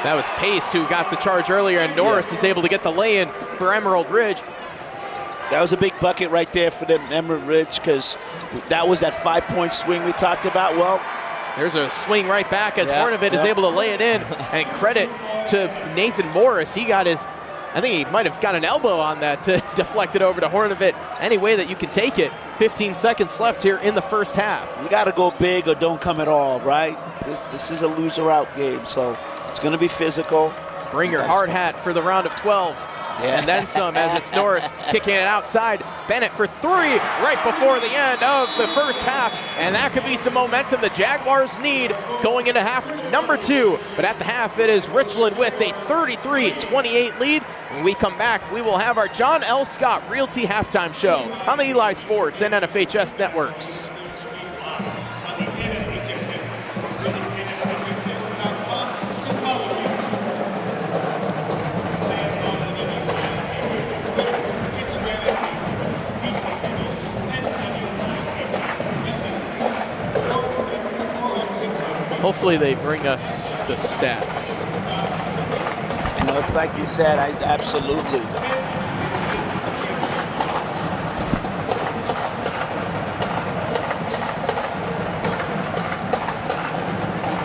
[SPEAKER 1] that was Pace who got the charge earlier, and Norris is able to get the lay-in for Emerald Ridge.
[SPEAKER 2] That was a big bucket right there for them, Emerald Ridge, because that was that 5-point swing we talked about. Well,
[SPEAKER 1] there's a swing right back as Hornivit is able to lay it in, and credit to Nathan Morris. He got his, I think he might have got an elbow on that to deflect it over to Hornivit. Any way that you can take it. 15 seconds left here in the first half.
[SPEAKER 2] You got to go big or don't come at all, right? This is a loser-out game, so it's going to be physical.
[SPEAKER 1] Bring your hard hat for the round of 12. And then some, as it's Norris kicking it outside. Bennett for 3 right before the end of the first half. And that could be some momentum the Jaguars need going into half number 2. But at the half, it is Richland with a 33-28 lead. When we come back, we will have our John L. Scott Realty Halftime Show on the Eli Sports and NFHS networks. Hopefully they bring us the stats.
[SPEAKER 2] You know, it's like you said, absolutely.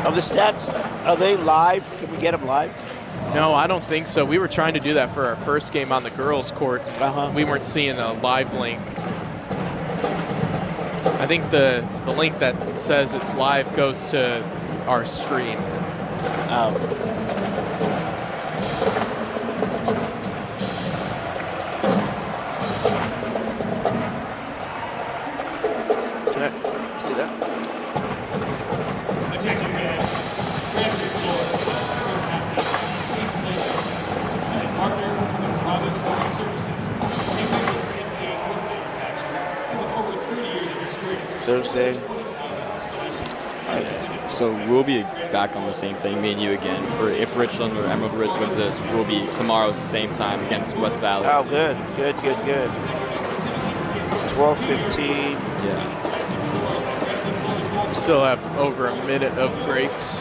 [SPEAKER 2] Of the stats, are they live? Can we get them live?
[SPEAKER 1] No, I don't think so. We were trying to do that for our first game on the girls' court. We weren't seeing a live link. I think the link that says it's live goes to our stream.
[SPEAKER 2] See that?
[SPEAKER 4] Attention fans, granted floor, same place, and partner with Providence Sports Services, a visual NBA court manufacturer with over 30 years of experience.
[SPEAKER 2] Thursday.
[SPEAKER 3] so we'll be back on the same thing, me and you again. For if Richland or Emerald Ridge wins this, we'll be tomorrow same time against West Valley.
[SPEAKER 2] Oh, good. 12:15.
[SPEAKER 3] Yeah.
[SPEAKER 1] Still have over a minute of breaks.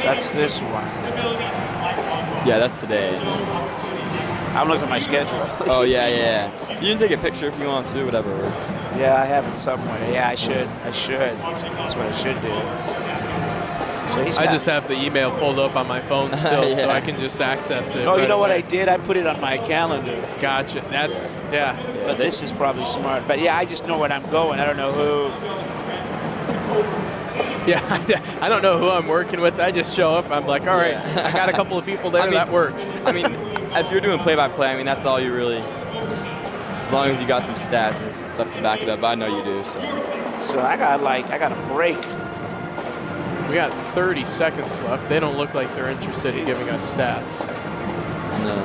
[SPEAKER 2] That's this one.
[SPEAKER 3] Yeah, that's today.
[SPEAKER 2] I'm looking at my schedule.
[SPEAKER 3] Oh, yeah. You can take a picture if you want to, whatever works.
[SPEAKER 2] Yeah, I have it somewhere. Yeah, I should. That's what I should do. So
[SPEAKER 1] I just have the email pulled up on my phone still, so I can just access it.
[SPEAKER 2] Oh, you know what I did? I put it on my calendar.
[SPEAKER 1] Gotcha. That's, yeah.
[SPEAKER 2] But this is probably smart. But yeah, I just know where I'm going. I don't know who.
[SPEAKER 1] Yeah, I don't know who I'm working with. I just show up. I'm like, all right, I got a couple of people there. That works.
[SPEAKER 3] I mean, if you're doing play-by-play, I mean, that's all you really, as long as you got some stats and stuff to back it up. I know you do, so.
[SPEAKER 2] So I got a break.
[SPEAKER 1] We got 30 seconds left. They don't look like they're interested in giving us stats.
[SPEAKER 3] No.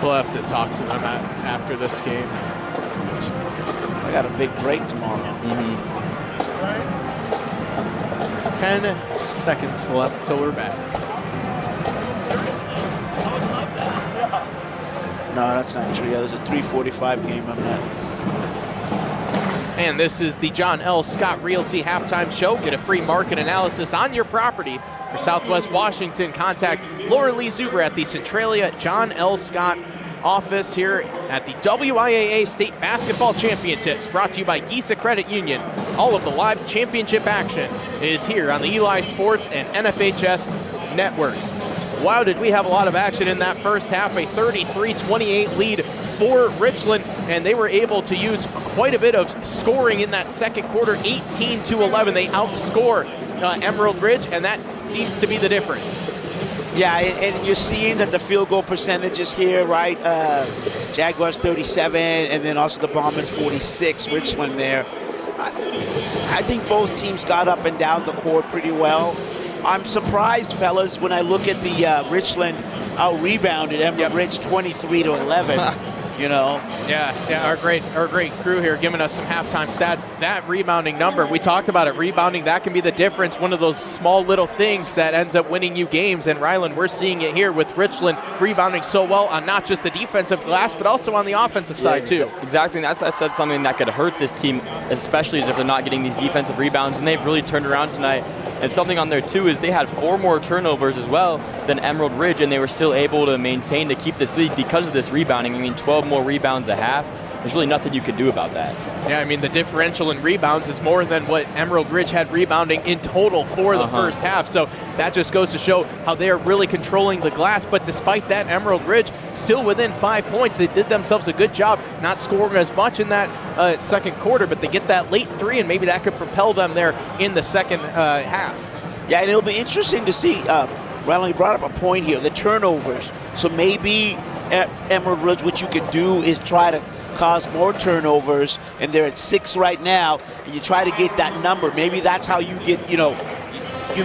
[SPEAKER 1] We'll have to talk to them after this game.
[SPEAKER 2] I got a big break tomorrow.
[SPEAKER 1] 10 seconds left till we're back.
[SPEAKER 2] No, that's not true. Yeah, there's a 3:45 game on that.
[SPEAKER 1] And this is the John L. Scott Realty Halftime Show. Get a free market analysis on your property. For Southwest Washington, contact Laura Lee Zuber at the Centralia John L. Scott office here at the WIAA State Basketball Championships, brought to you by Giza Credit Union. All of the live championship action is here on the Eli Sports and NFHS networks. Wow, did we have a lot of action in that first half, a 33-28 lead for Richland, and they were able to use quite a bit of scoring in that second quarter, 18-11. They outscore Emerald Ridge, and that seems to be the difference.
[SPEAKER 2] Yeah, and you're seeing that the field goal percentages here, right? Jaguars 37, and then also the Bombers 46, Richland there. I think both teams got up and down the court pretty well. I'm surprised, fellas, when I look at the Richland out-rebounded Emerald Ridge 23-11. You know?
[SPEAKER 1] Yeah, our great crew here giving us some halftime stats. That rebounding number, we talked about it, rebounding, that can be the difference, one of those small little things that ends up winning you games. And Ryland, we're seeing it here with Richland rebounding so well on not just the defensive glass, but also on the offensive side too.
[SPEAKER 3] Exactly, and I said something that could hurt this team, especially as if they're not getting these defensive rebounds, and they've really turned around tonight. And something on there too is they had 4 more turnovers as well than Emerald Ridge, and they were still able to maintain to keep this lead because of this rebounding. I mean, 12 more rebounds a half. There's really nothing you can do about that.
[SPEAKER 1] Yeah, I mean, the differential in rebounds is more than what Emerald Ridge had rebounding in total for the first half. So that just goes to show how they are really controlling the glass. But despite that, Emerald Ridge still within 5 points. They did themselves a good job not scoring as much in that second quarter, but they get that late 3, and maybe that could propel them there in the second half.
[SPEAKER 2] Yeah, and it'll be interesting to see. Riley brought up a point here, the turnovers. So maybe at Emerald Ridge, what you could do is try to cause more turnovers, and they're at 6 right now, and you try to get that number. Maybe that's how you get, you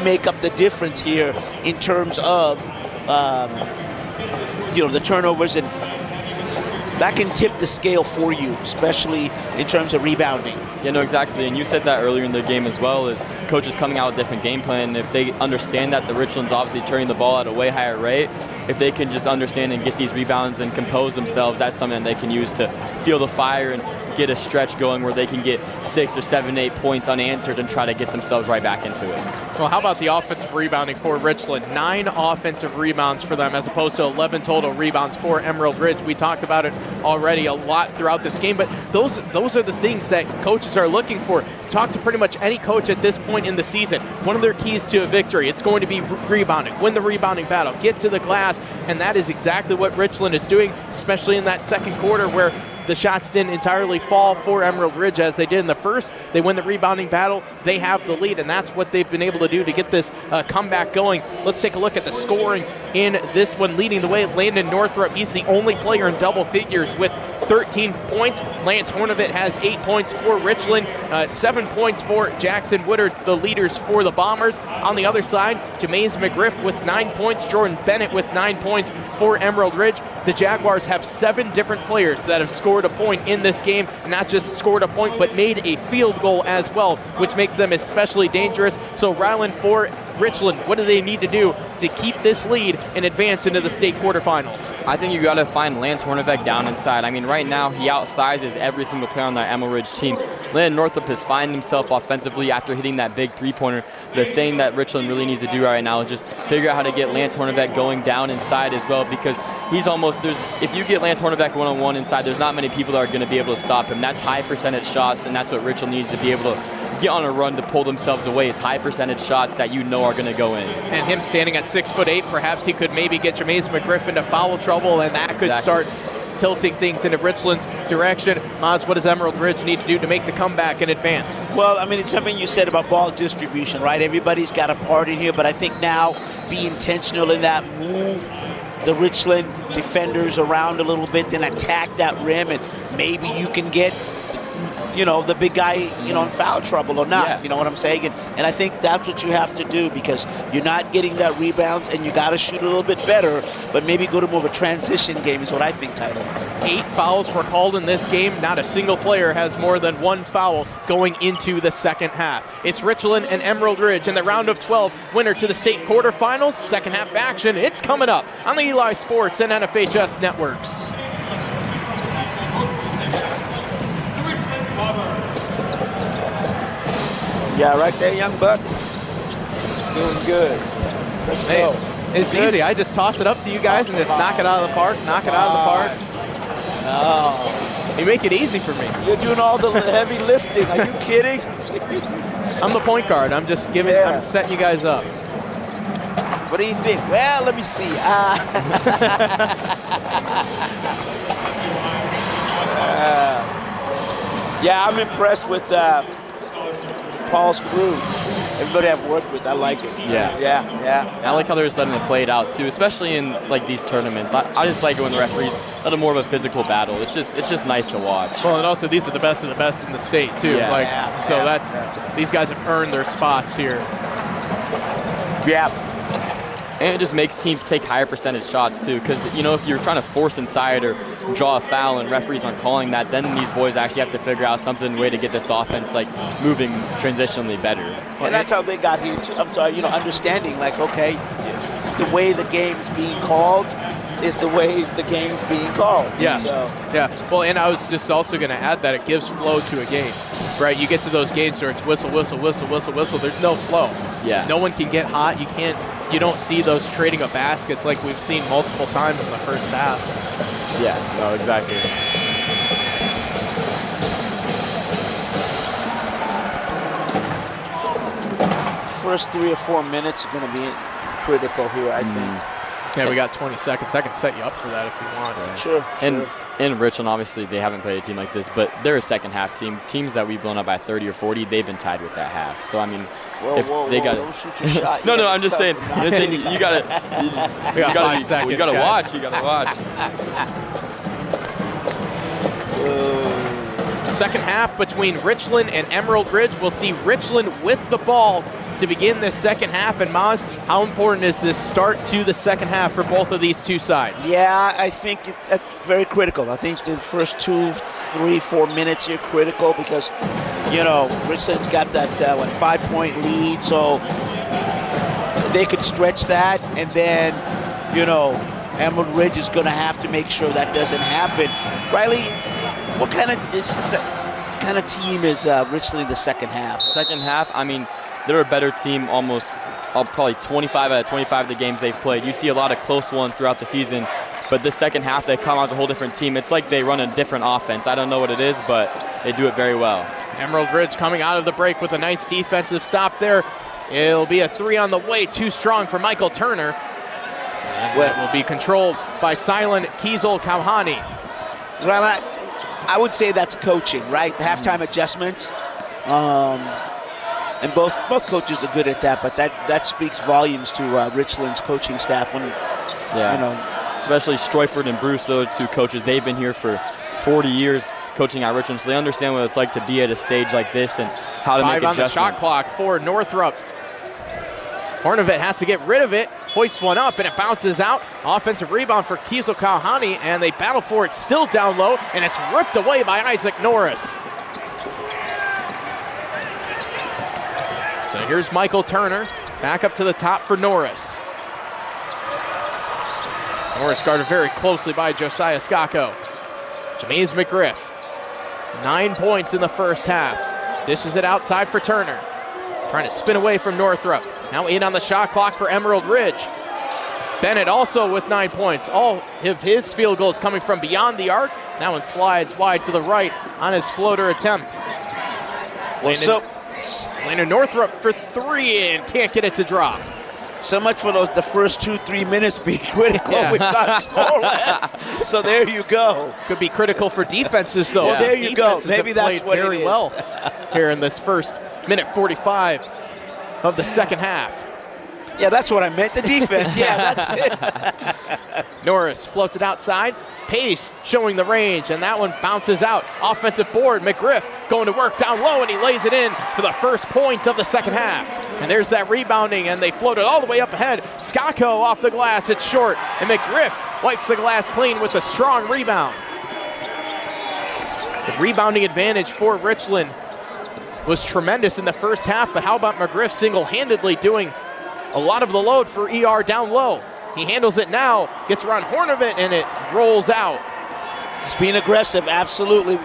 [SPEAKER 2] make up the difference here in terms of, the turnovers, and that can tip the scale for you, especially in terms of rebounding.
[SPEAKER 3] Yeah, no, exactly. And you said that earlier in the game as well, is coaches coming out with a different game plan. And if they understand that the Richland's obviously turning the ball at a way higher rate, if they can just understand and get these rebounds and compose themselves, that's something that they can use to feel the fire and get a stretch going where they can get 6 or 7, 8 points unanswered and try to get themselves right back into it.
[SPEAKER 1] Well, how about the offensive rebounding for Richland? 9 offensive rebounds for them as opposed to 11 total rebounds for Emerald Ridge. We talked about it already a lot throughout this game, but those are the things that coaches are looking for. Talk to pretty much any coach at this point in the season. One of their keys to a victory, it's going to be rebounding. Win the rebounding battle. Get to the glass, and that is exactly what Richland is doing, especially in that second quarter where the shots didn't entirely fall for Emerald Ridge as they did in the first. They win the rebounding battle. They have the lead, and that's what they've been able to do to get this comeback going. Let's take a look at the scoring in this one. Leading the way, Landon Northrup. He's the only player in double figures with 13 points. Lance Hornovit has 8 points for Richland, 7 points for Jackson Woodard, the leaders for the Bombers. On the other side, Jamaze McGriff with 9 points, Jordan Bennett with 9 points for Emerald Ridge. The Jaguars have 7 different players that have scored a point in this game, not just scored a point, but made a field goal as well, which makes them especially dangerous. So Ryland, for Richland, what do they need to do to keep this lead and advance into the state quarterfinals?
[SPEAKER 3] I think you got to find Lance Hornovec down inside. I mean, right now he outsizes every single player on that Emerald Ridge team. Landon Northrup has found himself offensively after hitting that big three-pointer. The thing that Richland really needs to do right now is just figure out how to get Lance Hornovec going down inside as well, because he's almost, if you get Lance Hornovec one-on-one inside, there's not many people that are going to be able to stop him. That's high percentage shots, and that's what Richland needs to be able to get on a run to pull themselves away, is high percentage shots that you know are going to go in.
[SPEAKER 1] And him standing at 6'8", perhaps he could maybe get Jamaze McGriff into foul trouble, and that could start tilting things into Richland's direction. Moz, what does Emerald Ridge need to do to make the comeback and advance?
[SPEAKER 2] Well, I mean, it's something you said about ball distribution, right? Everybody's got a part in here, but I think now be intentional in that move the Richland defenders around a little bit, then attack that rim, and maybe you can get the big guy, in foul trouble or not.
[SPEAKER 3] Yeah.
[SPEAKER 2] You know what I'm saying? And I think that's what you have to do, because you're not getting that rebounds, and you got to shoot a little bit better, but maybe go to more of a transition game is what I think, Tyler.
[SPEAKER 1] 8 fouls were called in this game. Not a single player has more than 1 foul going into the second half. It's Richland and Emerald Ridge in the round of 12, winner to the state quarterfinals. Second half action, it's coming up on the Eli Sports and NFHS networks.
[SPEAKER 2] Yeah, right there, young buck. Doing good. Let's go.
[SPEAKER 1] It's easy. I just toss it up to you guys and just knock it out of the park, knock it out of the park.
[SPEAKER 2] Oh,
[SPEAKER 1] You make it easy for me.
[SPEAKER 2] you're doing all the heavy lifting. Are you kidding?
[SPEAKER 1] I'm the point guard. I'm just giving,
[SPEAKER 2] Yeah.
[SPEAKER 1] I'm setting you guys up.
[SPEAKER 2] What do you think? Well, let me see. Yeah, I'm impressed with Paul's crew. Everybody I've worked with, I like it.
[SPEAKER 3] Yeah.
[SPEAKER 2] Yeah.
[SPEAKER 3] I like how they're letting it play it out too, especially in like these tournaments. I just like it when the referees let it more of a physical battle. It's just nice to watch.
[SPEAKER 1] Well, and also these are the best of the best in the state too.
[SPEAKER 3] Yeah.
[SPEAKER 1] These guys have earned their spots here.
[SPEAKER 2] Yeah.
[SPEAKER 3] And it just makes teams take higher percentage shots too, because if you're trying to force inside or draw a foul and referees aren't calling that, then these boys actually have to figure out way to get this offense like moving transitionally better.
[SPEAKER 2] And that's how they got here too. I'm sorry, understanding like, okay, the way the game's being called is the way the game's being called.
[SPEAKER 1] Yeah.
[SPEAKER 2] So.
[SPEAKER 1] Yeah. Well, and I was just also going to add that it gives flow to a game, right? You get to those games where it's whistle, whistle, whistle, whistle, whistle. There's no flow.
[SPEAKER 3] Yeah.
[SPEAKER 1] No one can get hot. You don't see those trading of baskets like we've seen multiple times in the first half.
[SPEAKER 3] Yeah. No, exactly.
[SPEAKER 2] First 3 or 4 minutes are going to be critical here, I think.
[SPEAKER 1] Yeah, we got 20 seconds. I can set you up for that if you want. Right?
[SPEAKER 2] Sure.
[SPEAKER 3] And Richland, obviously, they haven't played a team like this, but they're a second half team. Teams that we've blown up by 30 or 40, they've been tied with that half. So, I mean,
[SPEAKER 2] don't shoot your shot.
[SPEAKER 3] No, I'm just saying. You gotta
[SPEAKER 1] got 5 seconds.
[SPEAKER 3] You gotta
[SPEAKER 1] guys.
[SPEAKER 3] watch. You gotta watch.
[SPEAKER 1] Second half between Richland and Emerald Ridge. We'll see Richland with the ball to begin this second half. And Maz, how important is this start to the second half for both of these two sides?
[SPEAKER 2] Yeah, I think that's very critical. I think the first 2, 3, 4 minutes here critical because, Richland's got that 5-point lead, so they could stretch that, and then, Emerald Ridge is going to have to make sure that doesn't happen. Riley, what kind of team is Richland in the second half?
[SPEAKER 3] Second half, I mean, they're a better team almost probably 25 out of 25 of the games they've played. You see a lot of close ones throughout the season, but this second half they come out as a whole different team. It's like they run a different offense. I don't know what it is, but they do it very well.
[SPEAKER 1] Emerald Ridge coming out of the break with a nice defensive stop there. It'll be a 3 on the way, too strong for Michael Turner. And it will be controlled by Silent Kiesel Kauhani.
[SPEAKER 2] Well, I would say that's coaching, right? Halftime adjustments. And both coaches are good at that, but that speaks volumes to Richland's coaching staff.
[SPEAKER 3] Especially Stroyford and Bruce, those 2 coaches, they've been here for 40 years coaching at Richland, so they understand what it's like to be at a stage like this and how to make
[SPEAKER 1] 5 on
[SPEAKER 3] adjustments.
[SPEAKER 1] the shot clock for Northrop. Hornovet has to get rid of it, hoists one up, and it bounces out. Offensive rebound for Kiesel Kauhani, and they battle for it still down low, and it's ripped away by Isaac Norris. So here's Michael Turner, back up to the top for Norris. Norris guarded very closely by Josiah Scacco. James McGriff, 9 points in the first half. Dishes it outside for Turner. Trying to spin away from Northrop. Now 8 on the shot clock for Emerald Ridge. Bennett also with 9 points. All of his field goals coming from beyond the arc. That one slides wide to the right on his floater attempt. Landon Northrop for 3 and can't get it to drop.
[SPEAKER 2] So much for the first 2-3 minutes being critical.
[SPEAKER 1] Yeah.
[SPEAKER 2] We've got scoreless. So there you go.
[SPEAKER 1] Could be critical for defenses, though.
[SPEAKER 2] Well, there you go.
[SPEAKER 1] Defenses
[SPEAKER 2] Maybe
[SPEAKER 1] have
[SPEAKER 2] that's
[SPEAKER 1] played
[SPEAKER 2] what it
[SPEAKER 1] very
[SPEAKER 2] is.
[SPEAKER 1] well here in this first minute 45 of the second half.
[SPEAKER 2] Yeah, that's what I meant. The defense. Yeah, that's it.
[SPEAKER 1] Norris floats it outside. Pace showing the range, and that one bounces out. Offensive board, McGriff going to work down low, and he lays it in for the first points of the second half. And there's that rebounding, and they float it all the way up ahead. Skako off the glass, it's short, and McGriff wipes the glass clean with a strong rebound. The rebounding advantage for Richland was tremendous in the first half, but how about McGriff single-handedly doing a lot of the load for ER down low? He handles it now, gets around Hornovit, and it rolls out.
[SPEAKER 2] He's being aggressive, absolutely.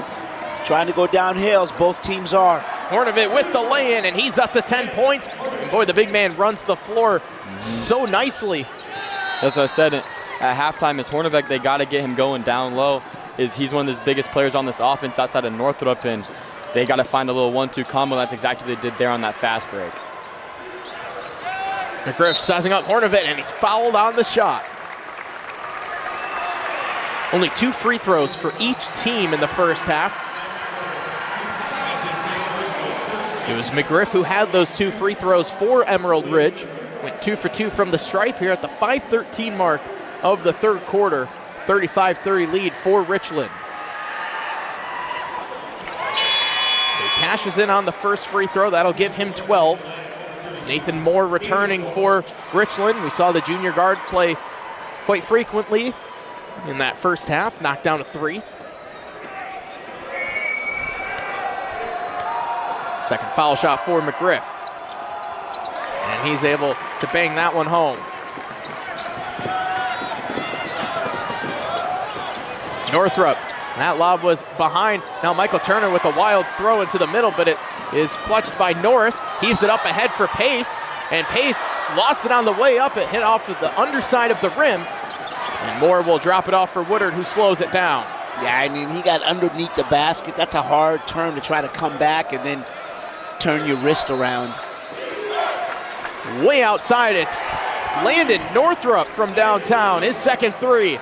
[SPEAKER 2] Trying to go downhill, as both teams are.
[SPEAKER 1] Hornovit with the lay-in, and he's up to 10 points. And boy, the big man runs the floor so nicely.
[SPEAKER 3] That's what I said at halftime is Hornovit, they got to get him going down low. He's one of the biggest players on this offense outside of Northrop, and they got to find a little 1-2 combo. That's exactly what they did there on that fast break.
[SPEAKER 1] McGriff sizing up Hornovit, and he's fouled on the shot. Only 2 free throws for each team in the first half. It was McGriff who had those 2 free throws for Emerald Ridge. Went 2 for 2 from the stripe here at the 5:13 mark of the third quarter. 35-30 lead for Richland. So he cashes in on the first free throw. That'll give him 12. Nathan Moore returning for Richland. We saw the junior guard play quite frequently in that first half, knocked down a 3. Second foul shot for McGriff. And he's able to bang that one home. Northrop, that lob was behind. Now Michael Turner with a wild throw into the middle, but it is clutched by Norris. Heaves it up ahead for Pace, and Pace lost it on the way up. It hit off of the underside of the rim, and Moore will drop it off for Woodard, who slows it down.
[SPEAKER 2] Yeah, I mean, he got underneath the basket. That's a hard turn to try to come back and then turn your wrist around.
[SPEAKER 1] Way outside, it's Landon Northrop from downtown, his second 3.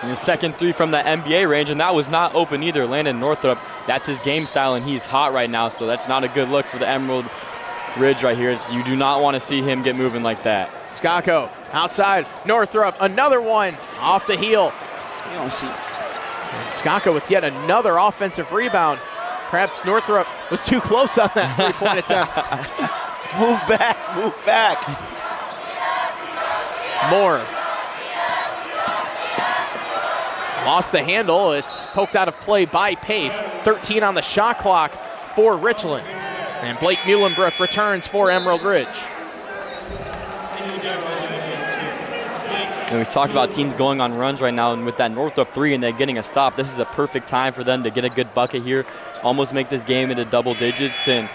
[SPEAKER 3] And his second 3 from the NBA range, and that was not open either. Landon Northrop, that's his game style, and he's hot right now, so that's not a good look for the Emerald Ridge right here. You do not want to see him get moving like that.
[SPEAKER 1] Skako outside, Northrop, another one off the heel.
[SPEAKER 2] You don't see.
[SPEAKER 1] Skako with yet another offensive rebound. Perhaps Northrop was too close on that 3-point attempt.
[SPEAKER 2] Move back, move back.
[SPEAKER 1] Moore. Lost the handle. It's poked out of play by Pace. 13 on the shot clock for Richland. And Blake Muhlenbrook returns for Emerald Ridge.
[SPEAKER 3] And we talked about teams going on runs right now, and with that Northrop 3 and they're getting a stop, this is a perfect time for them to get a good bucket here, almost make this game into double digits and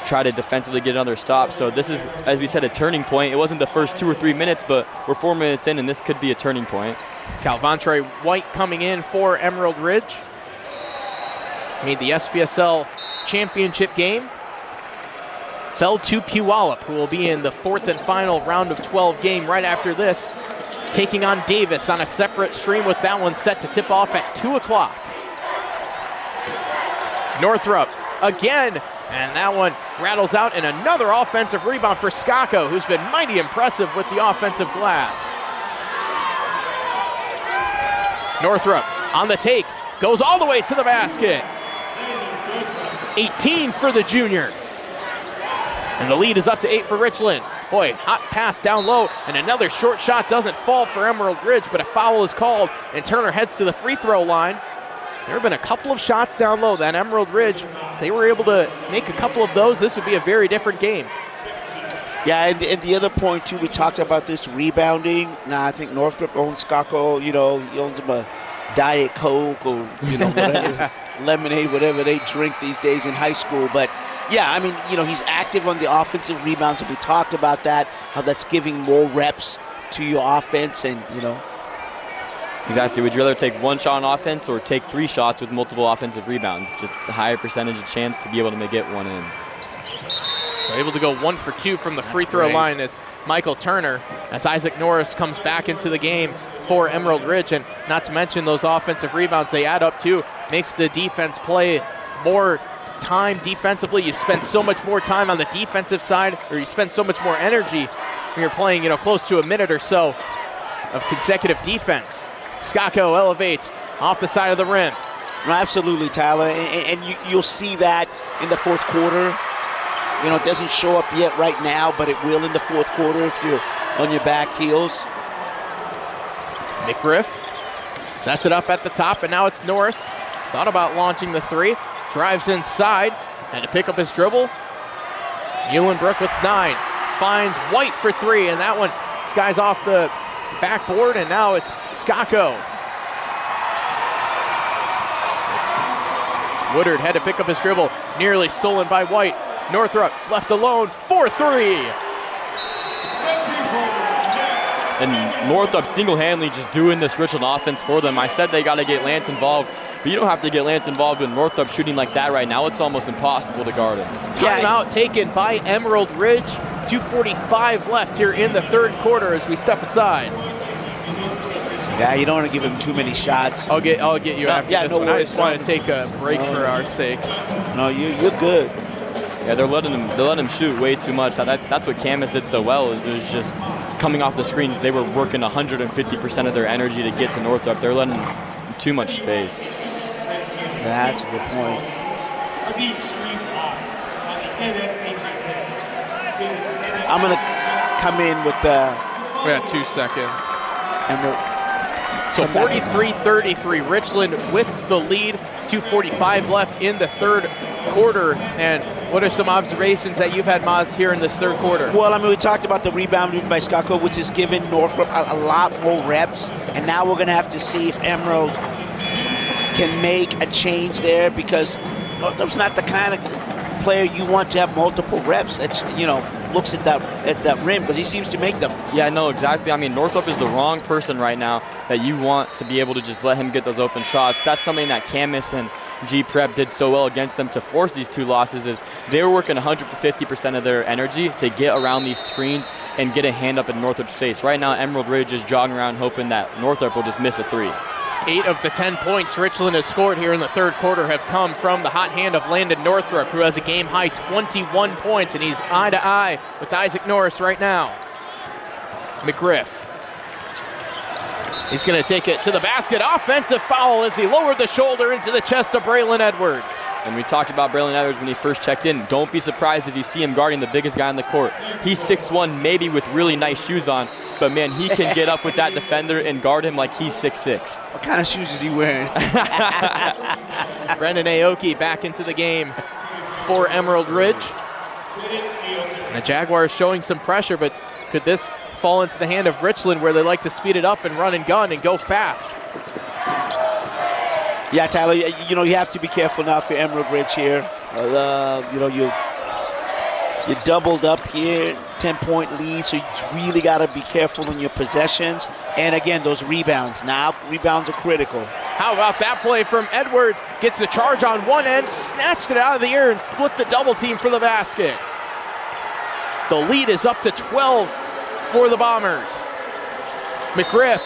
[SPEAKER 3] try to defensively get another stop. So this is, as we said, a turning point. It wasn't the first 2 or 3 minutes, but we're 4 minutes in, and this could be a turning point.
[SPEAKER 1] Calvantre White coming in for Emerald Ridge. Made the SPSL championship game. Fell to Puyallup, who will be in the 4th and final round of 12 game right after this, taking on Davis on a separate stream, with that one set to tip off at 2 o'clock. Northrop again, and that one rattles out, and another offensive rebound for Skako, who's been mighty impressive with the offensive glass. Northrop on the take, goes all the way to the basket. 18 for the junior. And the lead is up to 8 for Richland. Boy, hot pass down low, and another short shot doesn't fall for Emerald Ridge, but a foul is called, and Turner heads to the free throw line. There have been a couple of shots down low that Emerald Ridge, if they were able to make a couple of those, this would be a very different game.
[SPEAKER 2] Yeah, and the other point, too, we talked about this rebounding. Now, I think Northrop owns Skako, he owns him a Diet Coke or, whatever, lemonade, whatever they drink these days in high school. But, yeah, I mean, he's active on the offensive rebounds, and we talked about that, how that's giving more reps to your offense, and,
[SPEAKER 3] Exactly. Would you rather take 1 shot on offense or take 3 shots with multiple offensive rebounds? Just a higher percentage of chance to be able to get one in.
[SPEAKER 1] So able to go 1 for 2 from the free throw line is Michael Turner, as Isaac Norris comes back into the game for Emerald Ridge. And not to mention those offensive rebounds, they add up too. Makes the defense play more time defensively. You spend so much more time on the defensive side, or you spend so much more energy when you're playing, close to a minute or so of consecutive defense. Skako elevates off the side of the rim.
[SPEAKER 2] No, absolutely, Tyler, and you'll see that in the fourth quarter. You know, it doesn't show up yet right now, but it will in the fourth quarter if you're on your back heels.
[SPEAKER 1] McGriff sets it up at the top, and now it's Norris. Thought about launching the three, drives inside, and to pick up his dribble, Eulenbrook with 9. Finds White for 3, and that one skies off the backboard, and now it's Skako. Woodard had to pick up his dribble, nearly stolen by White. Northrop left alone for 3.
[SPEAKER 3] And Northrop single-handedly just doing this Richland offense for them. I said they got to get Lance involved, but you don't have to get Lance involved with Northrop shooting like that right now. It's almost impossible to guard him.
[SPEAKER 1] Timeout taken by Emerald Ridge. 2:45 left here in the third quarter as we step aside.
[SPEAKER 2] Yeah, you don't want to give him too many shots.
[SPEAKER 1] I'll get you after this
[SPEAKER 2] no
[SPEAKER 1] one.
[SPEAKER 2] worries.
[SPEAKER 1] I just want to take a break for our sake.
[SPEAKER 2] No, you're good.
[SPEAKER 3] Yeah, they're letting him shoot way too much. That's what Camas did so well, is it was just coming off the screens. They were working 150% of their energy to get to Northrop. They're letting too much space.
[SPEAKER 2] That's a good point. I'm going to come in with the...
[SPEAKER 1] We got 2 seconds.
[SPEAKER 2] And
[SPEAKER 1] So 43-33, Richland with the lead. 2:45 left in the third quarter. And what are some observations that you've had, Maz, here in this third quarter?
[SPEAKER 2] Well, I mean, we talked about the rebounding by Skako, which has given Northrop a lot more reps. And now we're going to have to see if Emerald can make a change there, because Northrop's not the kind of player you want to have multiple reps. It's, you know, looks at that rim, because he seems to make them.
[SPEAKER 3] Yeah, no, exactly. I mean, Northrop is the wrong person right now that you want to be able to just let him get those open shots. That's something that Camas and G Prep did so well against them to force these 2 losses, is they were working 150% of their energy to get around these screens and get a hand up in Northrop's face. Right now, Emerald Ridge is jogging around hoping that Northrop will just miss a 3.
[SPEAKER 1] 8 of the 10 points Richland has scored here in the third quarter have come from the hot hand of Landon Northrop, who has a game-high 21 points, and he's eye-to-eye with Isaac Norris right now. McGriff. He's going to take it to the basket. Offensive foul as he lowered the shoulder into the chest of Braylon Edwards.
[SPEAKER 3] And we talked about Braylon Edwards when he first checked in. Don't be surprised if you see him guarding the biggest guy on the court. He's 6'1", maybe with really nice shoes on, but man, he can get up with that defender and guard him like he's 6'6".
[SPEAKER 2] What kind of shoes is he wearing?
[SPEAKER 1] Brendan Aoki back into the game for Emerald Ridge. And the Jaguars showing some pressure, but could this fall into the hand of Richland, where they like to speed it up and run and gun and go fast?
[SPEAKER 2] Yeah, Tyler, you know, you have to be careful now for Emerald Ridge here. You know, you doubled up here, 10-point lead, so you really got to be careful in your possessions. And again, those rebounds. Now, rebounds are critical.
[SPEAKER 1] How about that play from Edwards? Gets the charge on one end, snatched it out of the air, and split the double team for the basket. The lead is up to 12 for the Bombers. McGriff.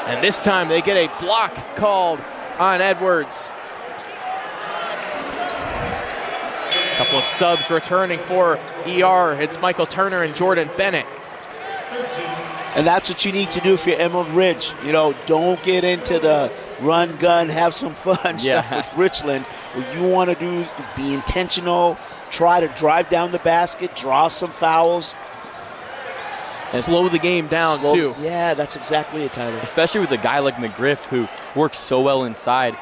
[SPEAKER 1] And this time they get a block called on Edwards. A couple of subs returning for ER. It's Michael Turner and Jordan Bennett.
[SPEAKER 2] And that's what you need to do for your Emerald Ridge. You know, don't get into the run, gun, have some fun stuff with Richland. What you want to do is be intentional, try to drive down the basket, draw some fouls.
[SPEAKER 1] And slow the game down, too.
[SPEAKER 2] Yeah, that's exactly it, Tyler.
[SPEAKER 3] Especially with a guy like McGriff, who works so well inside.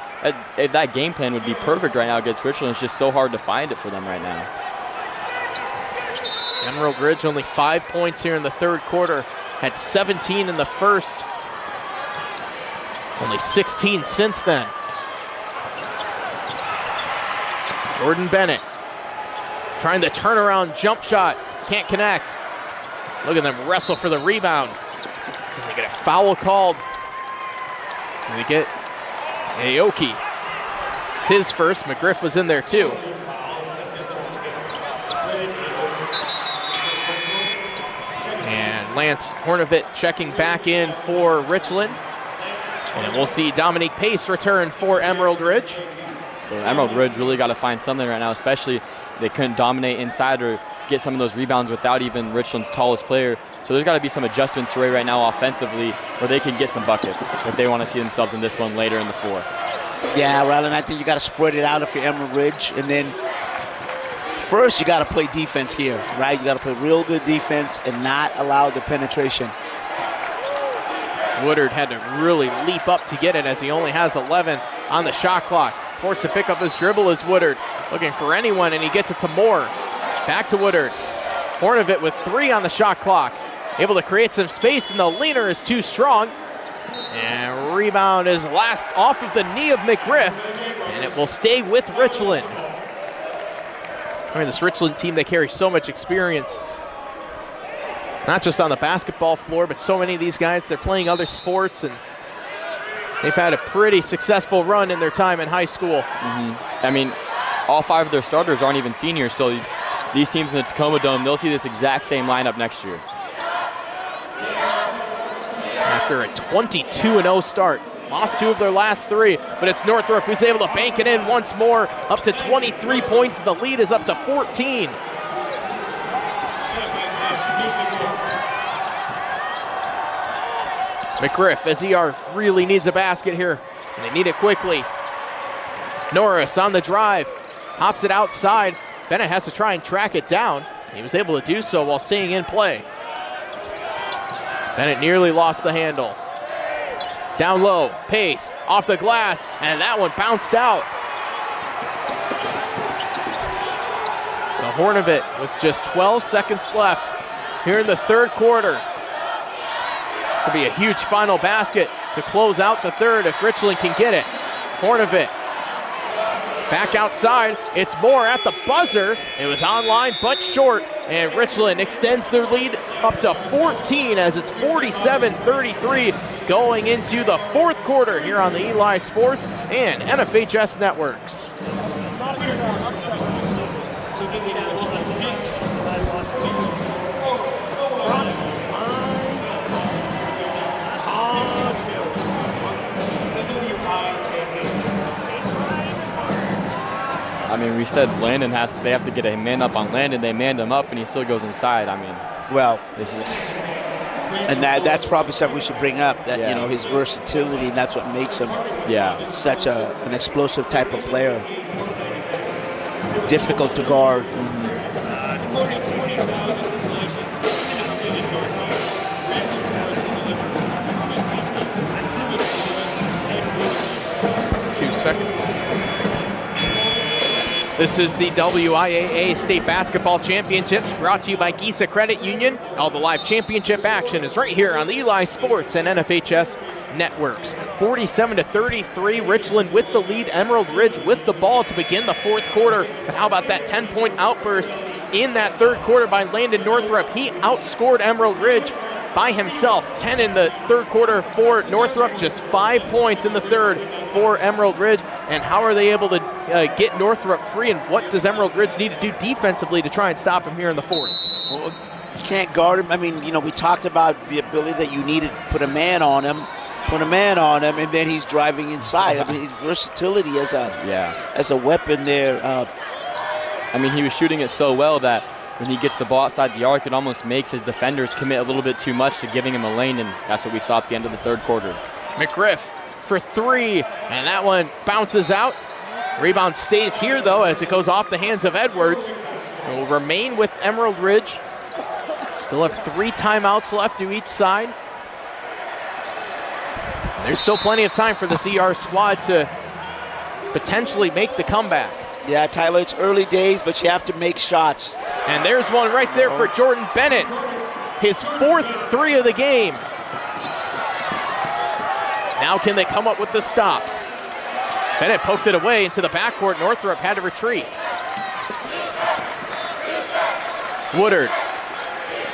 [SPEAKER 3] That game plan would be perfect right now against Richland. It's just so hard to find it for them right now.
[SPEAKER 1] Emerald Ridge only 5 points here in the third quarter. Had 17 in the first. Only 16 since then. Jordan Bennett trying the turnaround jump shot. Can't connect. Look at them wrestle for the rebound. And they get a foul called. And we get Aoki. It's his first. McGriff was in there too. And Lance Hornovit checking back in for Richland. And we'll see Dominique Pace return for Emerald Ridge.
[SPEAKER 3] So Emerald Ridge really got to find something right now, especially they couldn't dominate inside or get some of those rebounds without even Richland's tallest player. So there's got to be some adjustments right now offensively where they can get some buckets if they want to see themselves in this one later in the fourth.
[SPEAKER 2] Yeah, Rylan, I think you got to spread it out if you're Emerald Ridge. And then first you got to play defense here, right? You got to play real good defense and not allow the penetration.
[SPEAKER 1] Woodard had to really leap up to get it as he only has 11 on the shot clock. Forced to pick up his dribble is Woodard. Looking for anyone, and he gets it to Moore. Back to Woodard. Hornovit with 3 on the shot clock. Able to create some space, and the leaner is too strong. And rebound is last off of the knee of McGriff, and it will stay with Richland. I mean, this Richland team, they carry so much experience. Not just on the basketball floor, but so many of these guys, they're playing other sports, and they've had a pretty successful run in their time in high school.
[SPEAKER 3] I mean, all 5 of their starters aren't even seniors, so these teams in the Tacoma Dome, they'll see this exact same lineup next year.
[SPEAKER 1] After a 22-0 start, lost 2 of their last 3, but it's Northrop who's able to bank it in once more, up to 23 points. The lead is up to 14. McGriff, as ER really needs a basket here, and they need it quickly. Norris on the drive, hops it outside. Bennett has to try and track it down. He was able to do so while staying in play. Bennett nearly lost the handle. Down low, Pace, off the glass, and that one bounced out. So Hornovit with just 12 seconds left here in the third quarter. Could be a huge final basket to close out the third if Richland can get it. Hornovit back outside. It's Moore at the buzzer. It was online but short, and Richland extends their lead up to 14 as it's 47-33 going into the fourth quarter here on the Eli Sports and NFHS Networks.
[SPEAKER 3] I mean, we said Landon they have to get a man up on Landon. They manned him up, and he still goes inside. I mean,
[SPEAKER 2] well,
[SPEAKER 3] this is.
[SPEAKER 2] And that's probably something we should bring up. That you know, his versatility, and that's what makes him such an explosive type of player. Difficult to guard.
[SPEAKER 1] 2 seconds. This is the WIAA State Basketball Championships brought to you by Giza Credit Union. All the live championship action is right here on the Eli Sports and NFHS Networks. 47-33, Richland with the lead. Emerald Ridge with the ball to begin the fourth quarter. But how about that 10-point outburst in that third quarter by Landon Northrup? He outscored Emerald Ridge by himself. 10 in the third quarter for Northrup, just 5 points in the third for Emerald Ridge. And how are they able to get Northrup free, and what does Emerald Ridge need to do defensively to try and stop him here in the fourth?
[SPEAKER 2] Well, you can't guard him. I mean, you know, we talked about the ability that you needed to put a man on him, and then he's driving inside. I mean, his versatility as a weapon there.
[SPEAKER 3] I mean, he was shooting it so well that when he gets the ball outside the arc, it almost makes his defenders commit a little bit too much to giving him a lane, and that's what we saw at the end of the third quarter.
[SPEAKER 1] McGriff for 3, and that one bounces out. Rebound stays here, though, as it goes off the hands of Edwards. It will remain with Emerald Ridge. Still have 3 timeouts left to each side. There's still plenty of time for this ER squad to potentially make the comeback.
[SPEAKER 2] Yeah, Tyler, it's early days, but you have to make shots.
[SPEAKER 1] And there's one right there for Jordan Bennett. His 4th 3 of the game. Now can they come up with the stops? Bennett poked it away into the backcourt. Northrup had to retreat. Woodard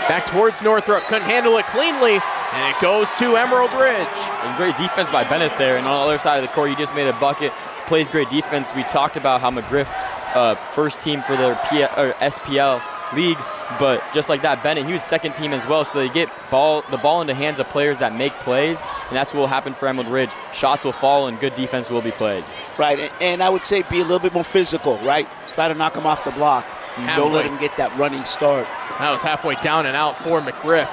[SPEAKER 1] back towards Northrup. Couldn't handle it cleanly, and it goes to Emerald Ridge.
[SPEAKER 3] And great defense by Bennett there. And on the other side of the court, he just made a bucket. Plays great defense. We talked about how McGriff, first team for their SPL league, but just like that, Bennett, he was second team as well, so they get the ball into hands of players that make plays, and that's what will happen for Emerald Ridge. Shots will fall and good defense will be played.
[SPEAKER 2] Right, and I would say be a little bit more physical, right? Try to knock them off the block. Don't let him get that running start.
[SPEAKER 1] That was halfway down and out for McGriff.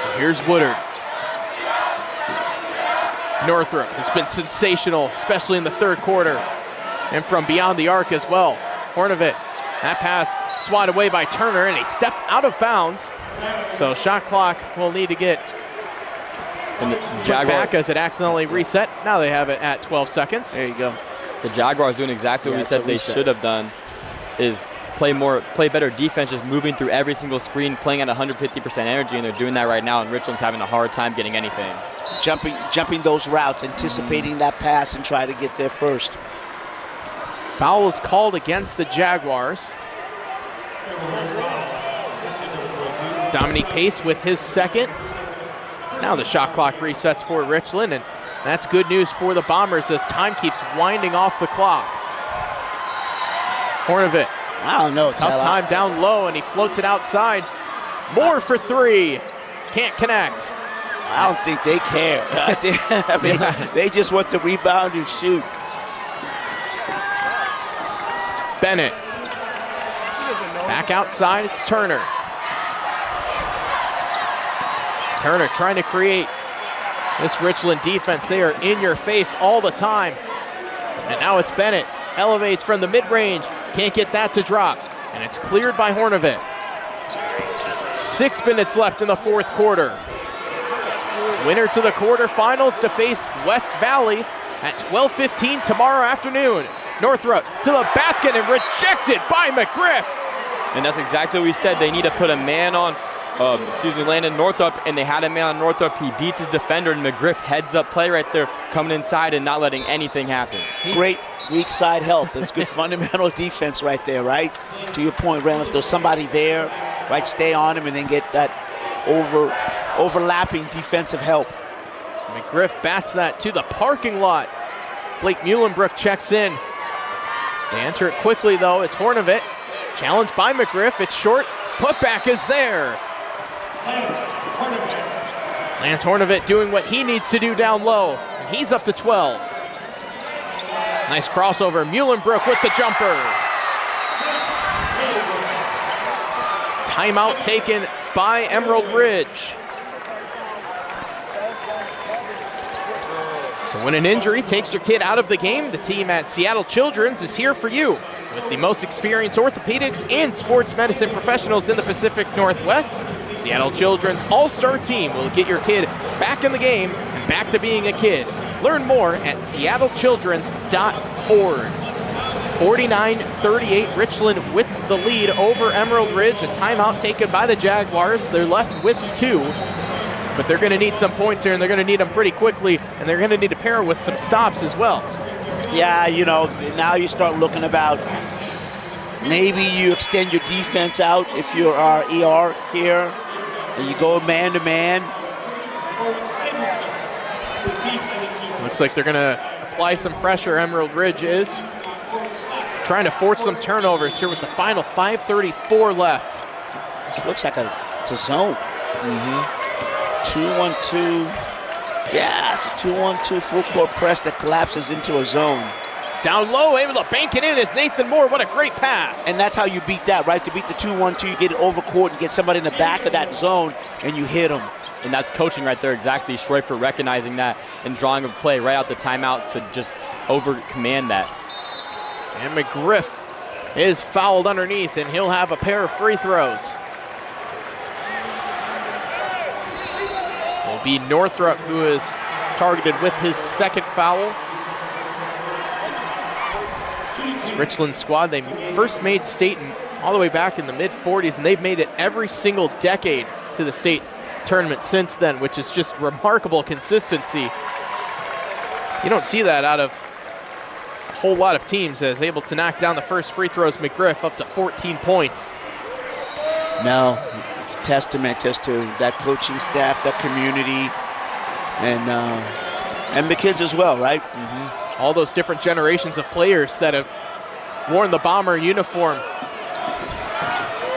[SPEAKER 1] So here's Woodard. Northrop has been sensational, especially in the third quarter, and from beyond the arc as well. Hornivit, that pass swatted away by Turner, and he stepped out of bounds. So shot clock will need to get
[SPEAKER 3] And the
[SPEAKER 1] back as it accidentally reset. Now they have it at 12 seconds.
[SPEAKER 2] There you go.
[SPEAKER 3] The Jaguars doing exactly what we said they should have done, is play better defense, just moving through every single screen, playing at 150% energy, and they're doing that right now, and Richland's having a hard time getting anything.
[SPEAKER 2] Jumping those routes, anticipating that pass and try to get there first.
[SPEAKER 1] Foul is called against the Jaguars. Dominique Pace with his second. Now the shot clock resets for Richland, and that's good news for the Bombers as time keeps winding off the clock. Hornivit.
[SPEAKER 2] I don't know.
[SPEAKER 1] Tough time down low, and he floats it outside. Moore for three. Can't connect.
[SPEAKER 2] I don't think they care. I mean, they just want to rebound and shoot.
[SPEAKER 1] Bennett. Back outside, it's Turner. Turner trying to create this Richland defense. They are in your face all the time. And now it's Bennett. Elevates from the mid-range. Can't get that to drop. And it's cleared by Hornivit. 6 minutes left in the fourth quarter. Winner to the quarterfinals to face West Valley at 12:15 tomorrow afternoon. Northrop to the basket and rejected by McGriff.
[SPEAKER 3] And that's exactly what we said. They need to put a man on, Landon Northrop, and they had a man on Northrop. He beats his defender, and McGriff heads up play right there, coming inside and not letting anything happen.
[SPEAKER 2] Great weak side help. That's good fundamental defense right there, right? To your point, Ram, if there's somebody there, right, stay on him and then get that overlapping defensive help.
[SPEAKER 1] So McGriff bats that to the parking lot. Blake Muhlenbrook checks in. They enter it quickly, though. It's Hornivit. Challenged by McGriff. It's short. Putback is there. Lance Hornivit doing what he needs to do down low. And he's up to 12. Nice crossover. Muhlenbrook with the jumper. Timeout taken by Emerald Ridge. So when an injury takes your kid out of the game, the team at Seattle Children's is here for you. With the most experienced orthopedics and sports medicine professionals in the Pacific Northwest, Seattle Children's All-Star Team will get your kid back in the game and back to being a kid. Learn more at seattlechildrens.org. 49-38, Richland with the lead over Emerald Ridge. A timeout taken by the Jaguars. They're left with 2. But they're going to need some points here, and they're going to need them pretty quickly, and they're going to need to pair with some stops as well.
[SPEAKER 2] Yeah, you know, now you start looking about maybe you extend your defense out if you're our ER here, and you go man-to-man.
[SPEAKER 1] Looks like they're going to apply some pressure, Emerald Ridge is. Trying to force some turnovers here with the final 5:34 left.
[SPEAKER 2] This looks like it's a zone. 2-1-2. Yeah, it's a 2-1-2 full court press that collapses into a zone.
[SPEAKER 1] Down low, able to bank it in is Nathan Moore. What a great pass.
[SPEAKER 2] And that's how you beat that, right? To beat the 2-1-2, you get it over court, you get somebody in the back of that zone, and you hit them.
[SPEAKER 3] And that's coaching right there, exactly. Schroefer recognizing that and drawing a play right out the timeout to just over-command that.
[SPEAKER 1] And McGriff is fouled underneath, and he'll have a pair of free throws. Will be Northrop who is targeted with his second foul. This Richland squad, they first made state all the way back in the mid-40s, and they've made it every single decade to the state tournament since then, which is just remarkable consistency. You don't see that out of a whole lot of teams as able to knock down the first free throws. McGriff up to 14 points.
[SPEAKER 2] No, it's a testament just to that coaching staff, that community, and the kids as well, right?
[SPEAKER 1] All those different generations of players that have worn the Bomber uniform.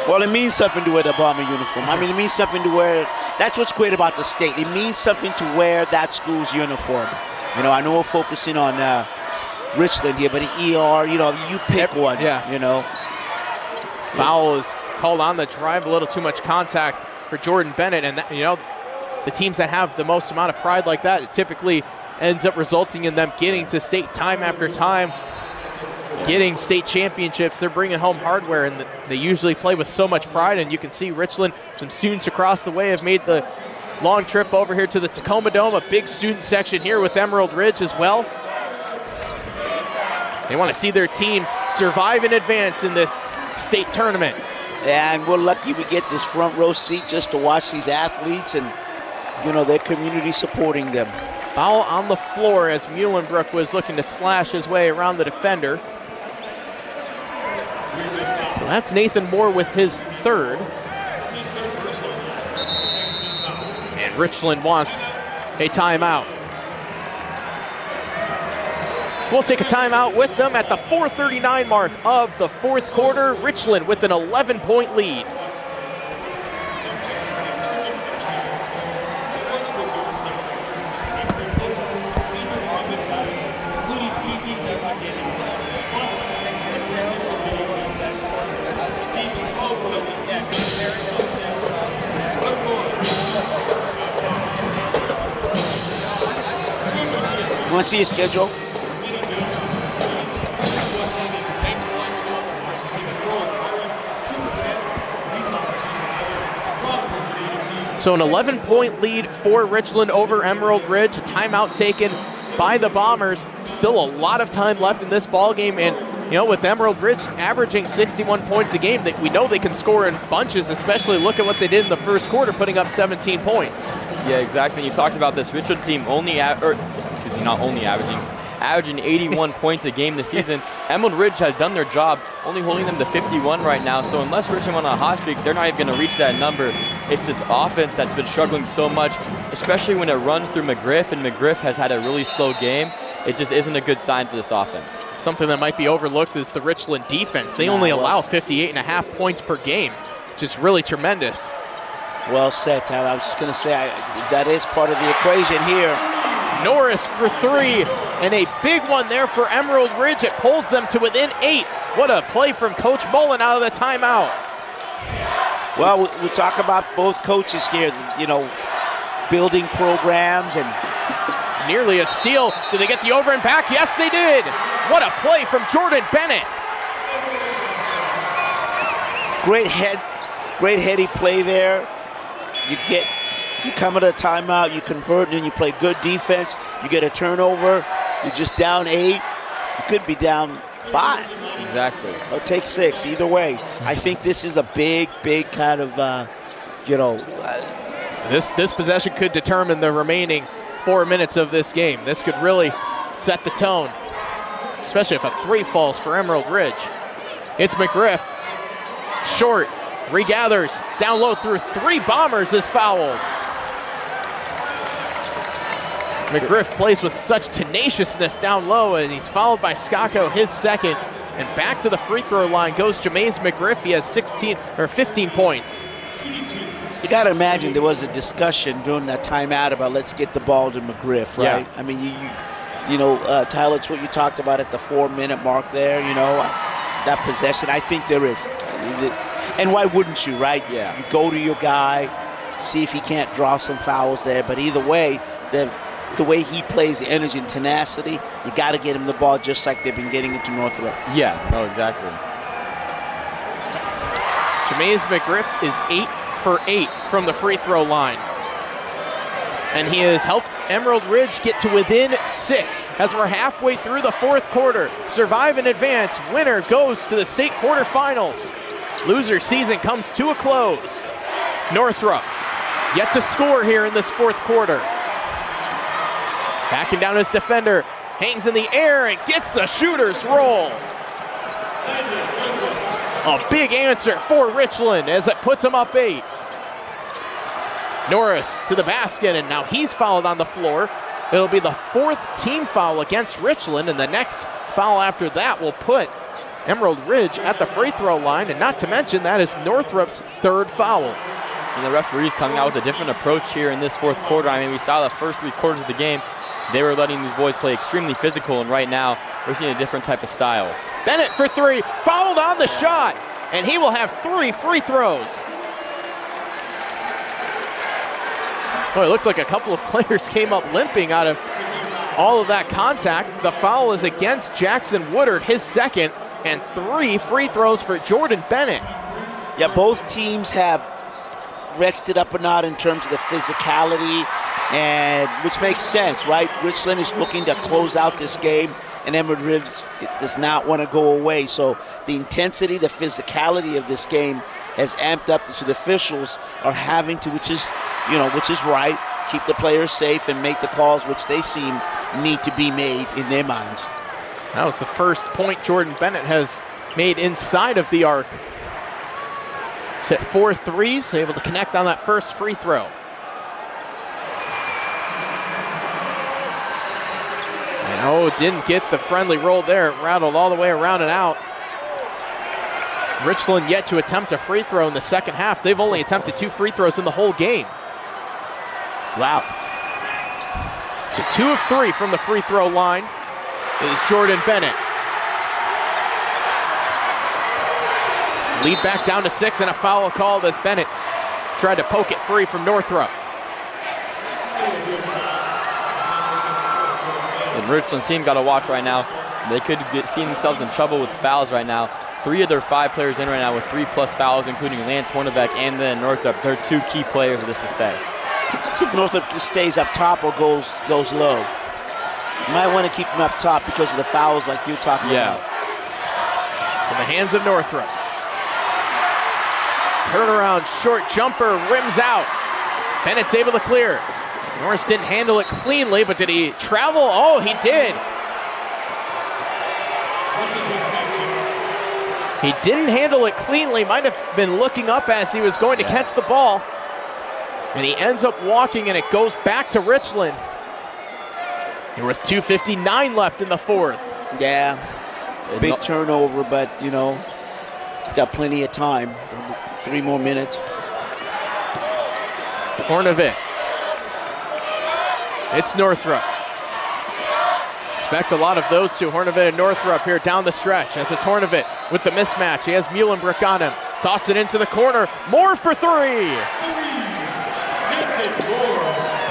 [SPEAKER 2] Well, it means something to wear the Bomber uniform. I mean, it means something to wear. That's what's great about the state. It means something to wear that school's uniform. You know, I know we're focusing on Richland here, but an ER, you know, you pick one,
[SPEAKER 1] yeah.
[SPEAKER 2] you know.
[SPEAKER 1] Foul is called on the drive, a little too much contact for Jordan Bennett, and that, you know, the teams that have the most amount of pride like that, it typically ends up resulting in them getting to state time after time, getting state championships. They're bringing home hardware, and they usually play with so much pride, and you can see Richland, some students across the way have made the long trip over here to the Tacoma Dome, a big student section here with Emerald Ridge as well. They want to see their teams survive and advance in this state tournament.
[SPEAKER 2] And we're lucky we get this front row seat just to watch these athletes and, you know, their community supporting them.
[SPEAKER 1] Foul on the floor as Muhlenbrook was looking to slash his way around the defender. So that's Nathan Moore with his third. And Richland wants a timeout. We'll take a timeout with them at the 4:39 mark of the fourth quarter. Richland with an 11-point lead.
[SPEAKER 2] You want to see your schedule?
[SPEAKER 1] So an 11-point lead for Richland over Emerald Ridge. A timeout taken by the Bombers. Still a lot of time left in this ball game, and you know, with Emerald Ridge averaging 61 points a game, that we know they can score in bunches. Especially look at what they did in the first quarter, putting up 17 points.
[SPEAKER 3] Yeah, exactly. You talked about this Richland team averaging 81 points a game this season. Emerald Ridge has done their job, only holding them to 51 right now. So unless Richland went on a hot streak, they're not even going to reach that number. It's this offense that's been struggling so much, especially when it runs through McGriff, and McGriff has had a really slow game. It just isn't a good sign for this offense.
[SPEAKER 1] Something that might be overlooked is the Richland defense. They only allow 58.5 points per game, which is really tremendous.
[SPEAKER 2] Well said, Tyler. I was just going to say that is part of the equation here.
[SPEAKER 1] Norris for three, and a big one there for Emerald Ridge. It pulls them to within 8. What a play from Coach Mullen out of the timeout.
[SPEAKER 2] Well, we talk about both coaches here, you know, building programs and
[SPEAKER 1] nearly a steal. Did they get the over and back? Yes, they did. What a play from Jordan Bennett.
[SPEAKER 2] Great heady play there. You come at a timeout, you convert, and then you play good defense. You get a turnover. You're just down 8. You could be down 5.
[SPEAKER 3] Exactly.
[SPEAKER 2] Or take 6. Either way, I think this is a big kind of,
[SPEAKER 1] This possession could determine the remaining 4 minutes of this game. This could really set the tone, especially if a 3 falls for Emerald Ridge. It's McGriff. Short. Regathers. Down low through 3 Bombers is fouled. McGriff plays with such tenaciousness down low, and he's fouled by Skako, his second. And back to the free throw line goes Jamaze McGriff. He has 15 points.
[SPEAKER 2] You got to imagine there was a discussion during that timeout about let's get the ball to McGriff, right?
[SPEAKER 1] Yeah.
[SPEAKER 2] I mean, you know, Tyler, it's what you talked about at the 4-minute mark there, you know, that possession. I think there is. And why wouldn't you, right?
[SPEAKER 3] Yeah.
[SPEAKER 2] You go to your guy, see if he can't draw some fouls there. But either way, the way he plays, the energy and tenacity, you got to get him the ball just like they've been getting it to Northrop.
[SPEAKER 3] Yeah, no, exactly.
[SPEAKER 1] Jamaze McGriff is 8 for 8 from the free throw line. And he has helped Emerald Ridge get to within 6 as we're halfway through the fourth quarter. Survive and advance. Winner goes to the state quarterfinals. Loser season comes to a close. Northrop yet to score here in this fourth quarter. Backing down his defender, hangs in the air and gets the shooter's roll. A big answer for Richland as it puts him up 8. Norris to the basket, and now he's fouled on the floor. It'll be the 4th team foul against Richland, and the next foul after that will put Emerald Ridge at the free throw line, and not to mention that is Northrop's 3rd foul.
[SPEAKER 3] And the referees coming out with a different approach here in this fourth quarter. I mean, we saw the first 3 quarters of the game. They were letting these boys play extremely physical, and right now we're seeing a different type of style.
[SPEAKER 1] Bennett for three, fouled on the shot, and he will have 3 free throws. Boy, it looked like a couple of players came up limping out of all of that contact. The foul is against Jackson Woodard, his second, and 3 free throws for Jordan Bennett.
[SPEAKER 2] Yeah, both teams have retched it up a notch in terms of the physicality, and which makes sense, right? Richland is looking to close out this game, and Emerald Ridge does not want to go away. So the intensity, the physicality of this game has amped up, so the officials are having to, which is right, keep the players safe and make the calls which they seem need to be made in their minds.
[SPEAKER 1] That was the first point Jordan Bennett has made inside of the arc. He's hit 4 threes, able to connect on that first free throw. And didn't get the friendly roll there. It rattled all the way around and out. Richland yet to attempt a free throw in the second half. They've only attempted 2 free throws in the whole game.
[SPEAKER 2] Wow.
[SPEAKER 1] So 2 of 3 from the free throw line is Jordan Bennett. Lead back down to 6, and a foul called as Bennett tried to poke it free from Northrop.
[SPEAKER 3] And Richland's team got to watch right now. They could see themselves in trouble with fouls right now. 3 of their 5 players in right now with 3+ fouls, including Lance Hornbeck and then Northrop. They're 2 key players of the success.
[SPEAKER 2] Let's see if Northrop stays up top or goes low. You might want to keep them up top because of the fouls like you're talking about.
[SPEAKER 1] It's in the hands of Northrop. Turnaround, short jumper, rims out. Bennett's able to clear. Norris didn't handle it cleanly, but did he travel? Oh, he did. He didn't handle it cleanly, might have been looking up as he was going to catch the ball. And he ends up walking, and it goes back to Richland. There was 2:59 left in the fourth.
[SPEAKER 2] Yeah, big turnover, but, he's got plenty of time. 3 more minutes.
[SPEAKER 1] Hornbeck. It's Northrop. Expect a lot of those two, Hornbeck and Northrop, here down the stretch. As it's Hornbeck with the mismatch. He has Muhlenbrook on him. Toss it into the corner. Moore for 3.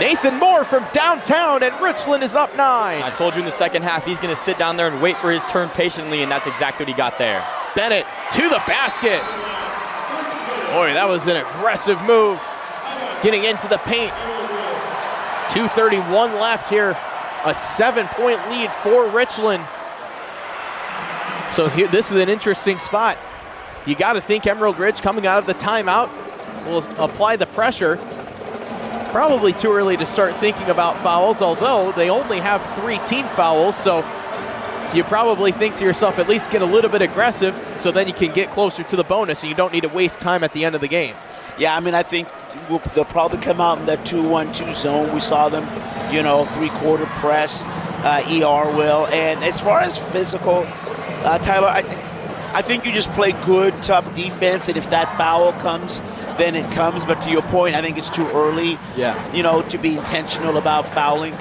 [SPEAKER 1] Nathan Moore from downtown, and Richland is up 9.
[SPEAKER 3] I told you in the second half he's going to sit down there and wait for his turn patiently, and that's exactly what he got there.
[SPEAKER 1] Bennett to the basket. Boy, that was an aggressive move. Getting into the paint. 2:31 left here. A 7-point lead for Richland. So here, this is an interesting spot. You got to think Emerald Ridge coming out of the timeout will apply the pressure. Probably too early to start thinking about fouls, although they only have 3 team fouls, so you probably think to yourself, at least get a little bit aggressive so then you can get closer to the bonus and you don't need to waste time at the end of the game.
[SPEAKER 2] Yeah, I think they'll probably come out in that 2-1-2 zone. We saw them, 3-quarter press, ER will. And as far as physical, Tyler, I think you just play good, tough defense, and if that foul comes, then it comes. But to your point, I think it's too early, to be intentional about fouling.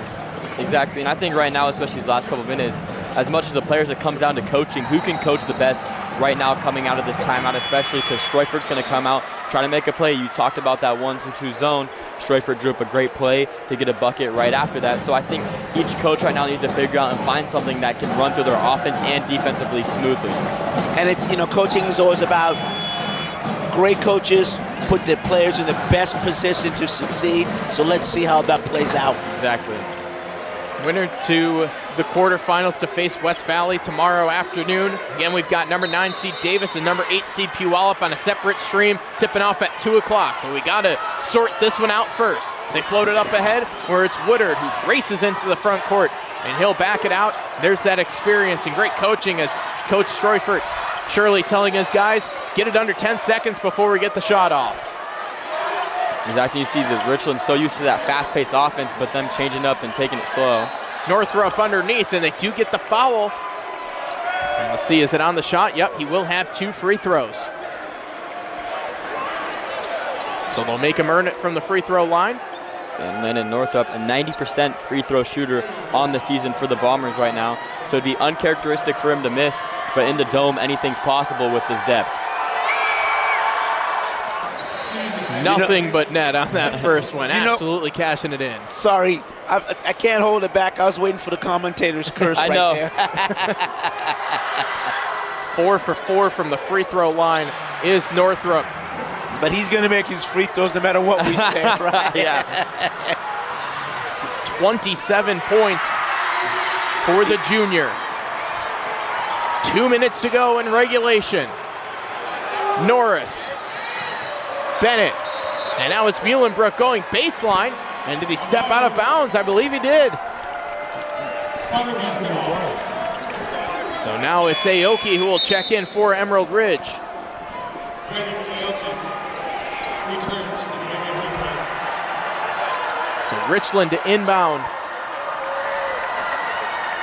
[SPEAKER 3] Exactly, and I think right now, especially these last couple minutes, as much as the players, it comes down to coaching. Who can coach the best right now coming out of this timeout, especially because Stroyford's going to come out, trying to make a play. You talked about that 1-2 zone. Stroyford drew up a great play to get a bucket right after that. So I think each coach right now needs to figure out and find something that can run through their offense and defensively smoothly.
[SPEAKER 2] And it's, coaching is always about great coaches put their players in the best position to succeed. So let's see how that plays out.
[SPEAKER 3] Exactly.
[SPEAKER 1] Winner to the quarterfinals to face West Valley tomorrow afternoon. Again, we've got number 9 seed Davis and number 8 seed Puyallup on a separate stream, tipping off at 2 o'clock. But we got to sort this one out first. They float it up ahead where it's Woodard who races into the front court, and he'll back it out. There's that experience and great coaching as Coach Stroyford surely telling his guys, get it under 10 seconds before we get the shot off.
[SPEAKER 3] Exactly. You see that Richland's so used to that fast-paced offense, but them changing up and taking it slow.
[SPEAKER 1] Northrop underneath, and they do get the foul. And let's see, is it on the shot? Yep, he will have 2 free throws. So they'll make him earn it from the free throw line.
[SPEAKER 3] And Lennon Northrop, a 90% free throw shooter on the season for the Bombers right now. so it'd be uncharacteristic for him to miss, but in the dome, anything's possible with this depth.
[SPEAKER 1] Nothing but net on that first one. Absolutely cashing it in.
[SPEAKER 2] Sorry, I can't hold it back. I was waiting for the commentator's curse
[SPEAKER 3] I
[SPEAKER 2] right
[SPEAKER 3] know.
[SPEAKER 2] there.
[SPEAKER 1] 4 for 4 from the free throw line is Northrup.
[SPEAKER 2] But he's going to make his free throws no matter what we say, right?
[SPEAKER 3] Yeah.
[SPEAKER 1] 27 points for the junior. 2 minutes to go in regulation. Norris, Bennett, and now it's Muhlenbrook going baseline. And did he step out of bounds? I believe he did. So now it's Aoki who will check in for Emerald Ridge.
[SPEAKER 4] Returns to the replay.
[SPEAKER 1] So Richland to inbound.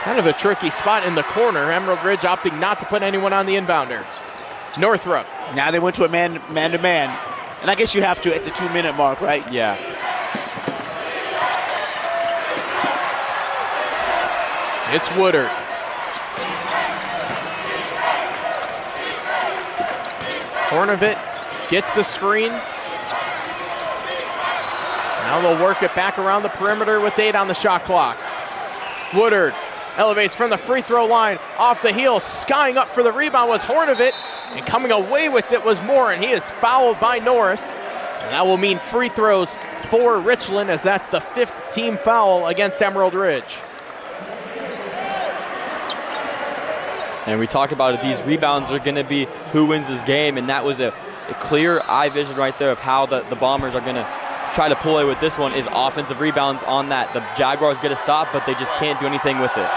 [SPEAKER 1] Kind of a tricky spot in the corner. Emerald Ridge opting not to put anyone on the inbounder. Northrup.
[SPEAKER 2] Now they went to a man-to-man. And I guess you have to at the 2-minute mark, right?
[SPEAKER 3] Yeah.
[SPEAKER 1] It's Woodard. Hornovit gets the screen. Now they'll work it back around the perimeter with 8 on the shot clock. Woodard elevates from the free throw line, off the heel, skying up for the rebound was Hornovit, and coming away with it was Moore, and he is fouled by Norris. And that will mean free throws for Richland, as that's the 5th team foul against Emerald Ridge.
[SPEAKER 3] And we talked about it, these rebounds are going to be who wins this game, and that was a clear eye vision right there of how the Bombers are going to try to pull away with this one, is offensive rebounds on that. The Jaguars get a stop, but they just can't do anything with it.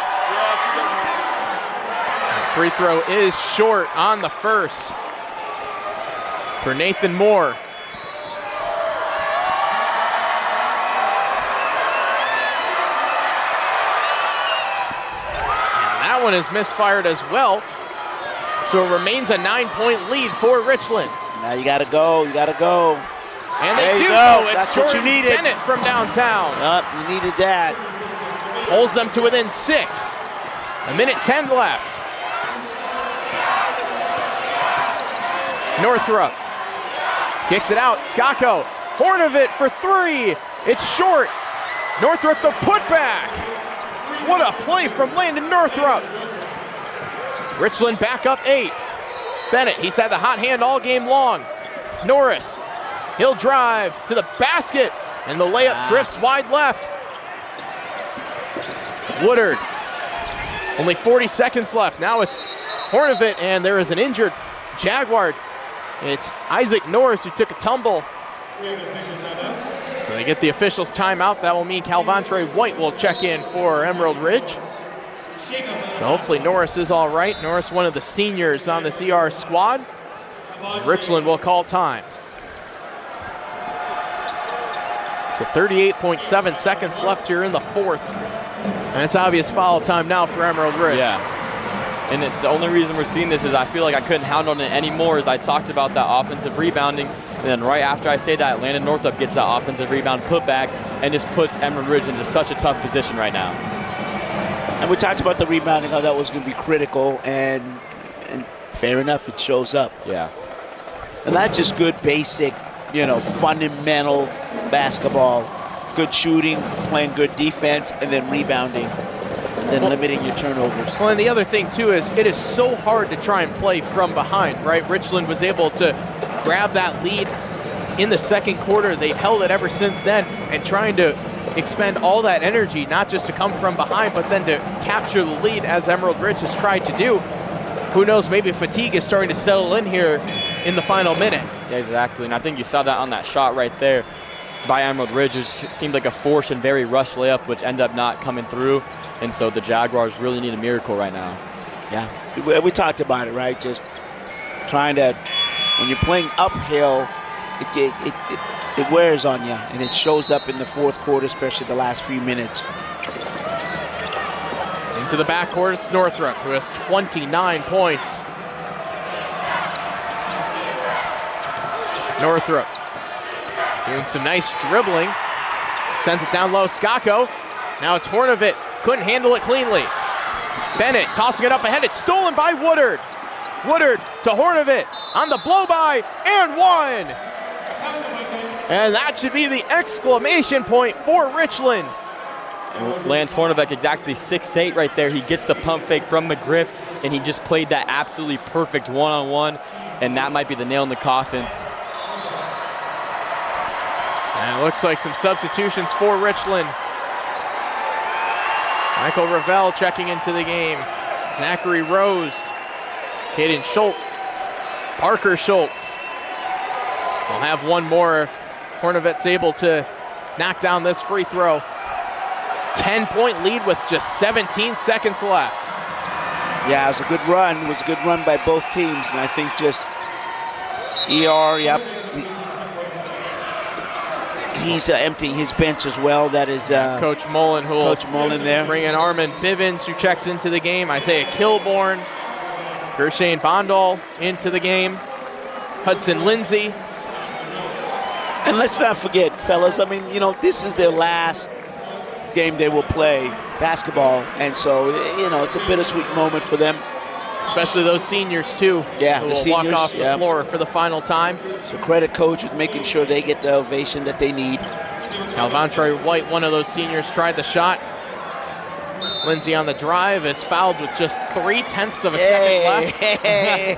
[SPEAKER 1] Free throw is short on the first for Nathan Moore. And that one is misfired as well. So it remains a 9-point lead for Richland.
[SPEAKER 2] Now you got to go. You got to go.
[SPEAKER 1] And they
[SPEAKER 2] There you
[SPEAKER 1] do
[SPEAKER 2] go.
[SPEAKER 1] go. It's
[SPEAKER 2] That's what you
[SPEAKER 1] Jordan
[SPEAKER 2] needed.
[SPEAKER 1] Bennett from downtown.
[SPEAKER 2] You needed that.
[SPEAKER 1] Pulls them to within 6. A minute 10 left. Northrup kicks it out. Skako, Hornovit for 3. It's short. Northrup the putback. What a play from Landon Northrup. Richland back up 8. Bennett, he's had the hot hand all game long. Norris, he'll drive to the basket, and the layup drifts wide left. Woodard, only 40 seconds left. Now it's Hornovit, and there is an injured Jaguar. It's Isaac Norris who took a tumble. So they get the officials timeout. That will mean Calvantre White will check in for Emerald Ridge. So hopefully Norris is all right. Norris, one of the seniors on the CR squad. Richland will call time. So 38.7 seconds left here in the 4th. And it's obvious foul time now for Emerald Ridge.
[SPEAKER 3] Yeah. And the only reason we're seeing this is I feel like I couldn't hound on it anymore, as I talked about that offensive rebounding. And then right after I say that, Landon Northrup gets that offensive rebound put back and just puts Emerald Ridge into such a tough position right now.
[SPEAKER 2] And we talked about the rebounding, how that was going to be critical, and fair enough, it shows up.
[SPEAKER 3] Yeah.
[SPEAKER 2] And that's just good basic, fundamental basketball. Good shooting, playing good defense, and then rebounding, and then limiting your turnovers.
[SPEAKER 1] Well, and the other thing, too, is it is so hard to try and play from behind, right? Richland was able to grab that lead in the second quarter. They've held it ever since then, and trying to expend all that energy, not just to come from behind, but then to capture the lead as Emerald Ridge has tried to do. Who knows, maybe fatigue is starting to settle in here in the final minute.
[SPEAKER 3] Yeah, exactly. And I think you saw that on that shot right there by Emerald Ridge. It seemed like a forced and very rushed layup, which ended up not coming through. And so the Jaguars really need a miracle right now.
[SPEAKER 2] Yeah, we talked about it, right? Just trying to, when you're playing uphill, it wears on you, and it shows up in the 4th quarter, especially the last few minutes.
[SPEAKER 1] Into the backcourt, it's Northrup, who has 29 points. Northrup doing some nice dribbling. Sends it down low, Skako. Now it's Hornovit. Couldn't handle it cleanly. Bennett tossing it up ahead. It's stolen by Woodard. Woodard to Hornovit on the blow by and one. And that should be the exclamation point for Richland.
[SPEAKER 3] And Lance Hornovec, exactly 6'8" right there. He gets the pump fake from McGriff, and he just played that absolutely perfect one-on-one, and that might be the nail in the coffin.
[SPEAKER 1] And it looks like some substitutions for Richland. Michael Ravel checking into the game. Zachary Rose, Caden Schultz, Parker Schultz. We'll have one more if Hornovit's able to knock down this free throw. 10-point lead with just 17 seconds left.
[SPEAKER 2] Yeah, it was a good run. It was a good run by both teams, and I think just ER, yep. He's emptying his bench as well. That is
[SPEAKER 1] Coach Mullen, who will
[SPEAKER 2] there.
[SPEAKER 1] bring in Armin Bivens, who checks into the game. Isaiah Kilborn, Gershane Bondal into the game. Hudson Lindsay.
[SPEAKER 2] And let's not forget, fellas, I mean, you know, this is their last game they will play basketball, and so, you know, it's a bittersweet moment for them.
[SPEAKER 1] Especially those seniors, too.
[SPEAKER 2] Yeah,
[SPEAKER 1] who
[SPEAKER 2] the
[SPEAKER 1] will
[SPEAKER 2] seniors,
[SPEAKER 1] walk off the floor for the final time.
[SPEAKER 2] So credit coach with making sure they get the ovation that they need.
[SPEAKER 1] Alvantre White, one of those seniors, tried the shot. Lindsay on the drive is fouled with just 0.3 of a second left.
[SPEAKER 2] Hey,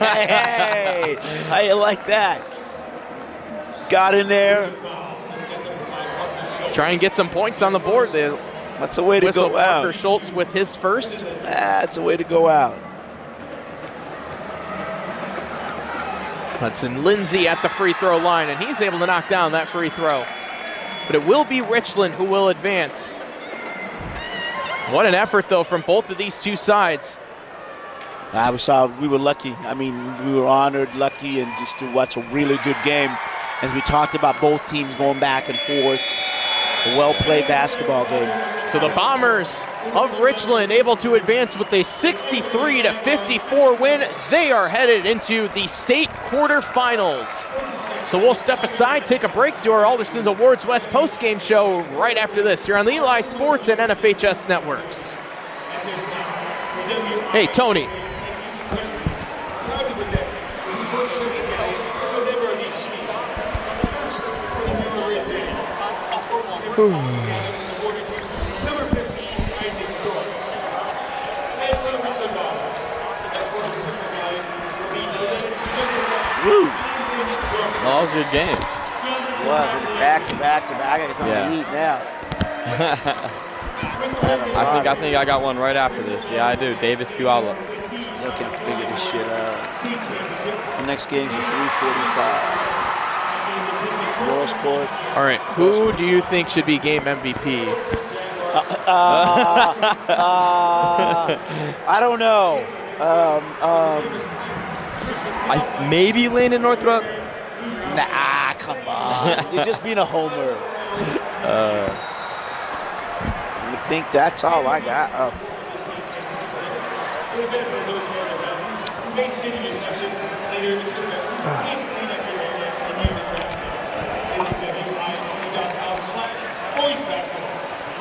[SPEAKER 2] how you like that? Got in there.
[SPEAKER 1] Try and get some points on the board.
[SPEAKER 2] That's a way to go out.
[SPEAKER 1] Parker Schultz with his first.
[SPEAKER 2] That's a way to go out.
[SPEAKER 1] Hudson Lindsay at the free throw line, and he's able to knock down that free throw. But it will be Richland who will advance. What an effort, though, from both of these two sides.
[SPEAKER 2] We were lucky. I mean, we were honored, lucky, and just to watch a really good game. As we talked about both teams going back and forth. A well-played basketball game.
[SPEAKER 1] So the Bombers of Richland able to advance with a 63-54 win. They are headed into the state quarterfinals. So we'll step aside, take a break, do our Alderson's Awards West postgame show right after this here on the Eli Sports and NFHS networks. Hey, Tony.
[SPEAKER 4] Number 15, Isaac Phillips. And for the Richland Bombers, the best one Pacific line will be presented to number 1.
[SPEAKER 2] Woo!
[SPEAKER 3] Well, that was a good game.
[SPEAKER 2] It was. It was back to back to back. I got something to eat now.
[SPEAKER 3] I think I got one right after this. Yeah, I do. Davis Puyallup.
[SPEAKER 2] Still can't figure this shit out. The next game is 3:45. Rose Court.
[SPEAKER 1] All right, who do you think should be game MVP?
[SPEAKER 2] I don't know.
[SPEAKER 3] Maybe Landon Northrop.
[SPEAKER 2] Nah, come on. You're just being a homer. I think that's all I got.
[SPEAKER 4] Boys basketball.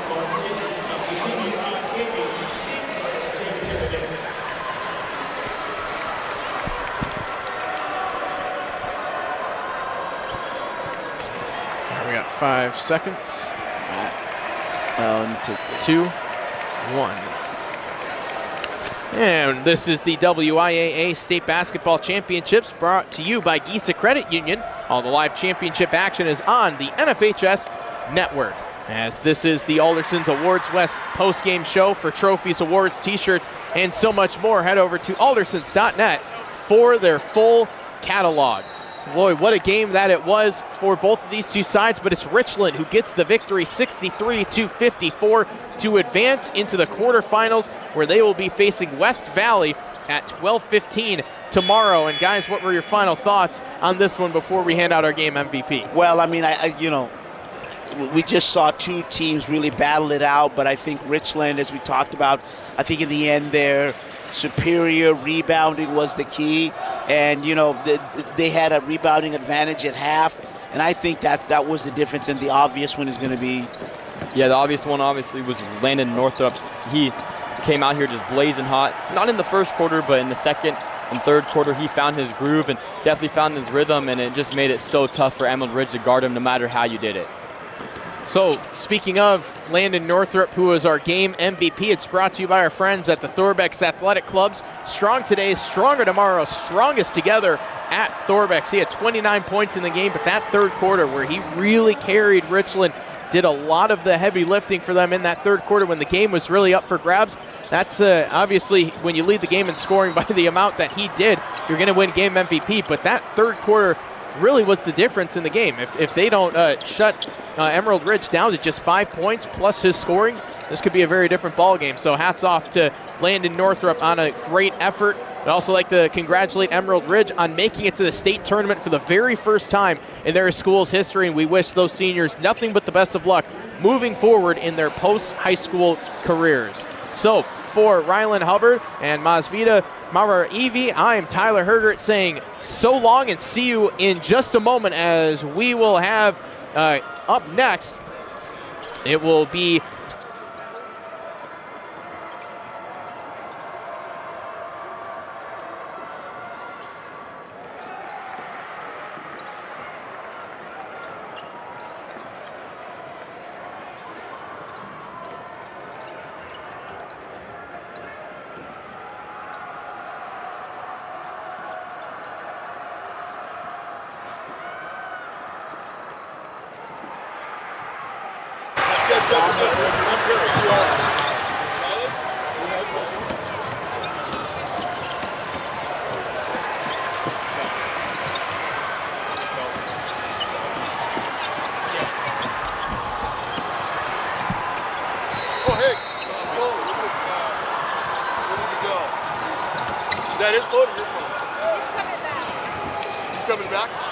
[SPEAKER 4] For information about the WIAA State Championship game.
[SPEAKER 1] We got 5 seconds.
[SPEAKER 2] Let me take this.
[SPEAKER 1] 2, 1. And this is the WIAA State Basketball Championships brought to you by Giesa Credit Union. All the live championship action is on the NFHS network. As this is the Alderson's Awards West post-game show for trophies, awards, t-shirts, and so much more. Head over to aldersons.net for their full catalog. Boy, what a game that it was for both of these two sides, but it's Richland who gets the victory 63-54 to advance into the quarterfinals, where they will be facing West Valley at 12:15 tomorrow. And guys, what were your final thoughts on this one before we hand out our game MVP?
[SPEAKER 2] Well, I mean, we just saw two teams really battle it out, but I think Richland, as we talked about, I think in the end their superior rebounding was the key, and they had a rebounding advantage at half, and I think that was the difference, and the obvious one is going to be...
[SPEAKER 3] Yeah, the obvious one obviously was Landon Northrop. He came out here just blazing hot. Not in the first quarter, but in the second and third quarter, he found his groove and definitely found his rhythm, and it just made it so tough for Emerald Ridge to guard him no matter how you did it.
[SPEAKER 1] So, speaking of Landon Northrup, who is our game MVP, it's brought to you by our friends at the Thorbeck's Athletic Clubs. Strong today, stronger tomorrow, strongest together at Thorbeck's. He had 29 points in the game, but that third quarter where he really carried Richland, did a lot of the heavy lifting for them in that third quarter when the game was really up for grabs. That's obviously when you lead the game in scoring by the amount that he did, you're going to win game MVP. But that third quarter really was the difference in the game. If they don't shut Emerald Ridge down to just 5 points plus his scoring, this could be a very different ball game. So hats off to Landon Northrup on a great effort. I'd also like to congratulate Emerald Ridge on making it to the state tournament for the very first time in their school's history, and we wish those seniors nothing but the best of luck moving forward in their post-high school careers. So for Ryland Hubbard and Masvita Mara-Evi, I'm Tyler Hergert saying so long and see you in just a moment, as we will have up next, it will be
[SPEAKER 5] Is that his phone or your phone? He's coming back. He's coming back?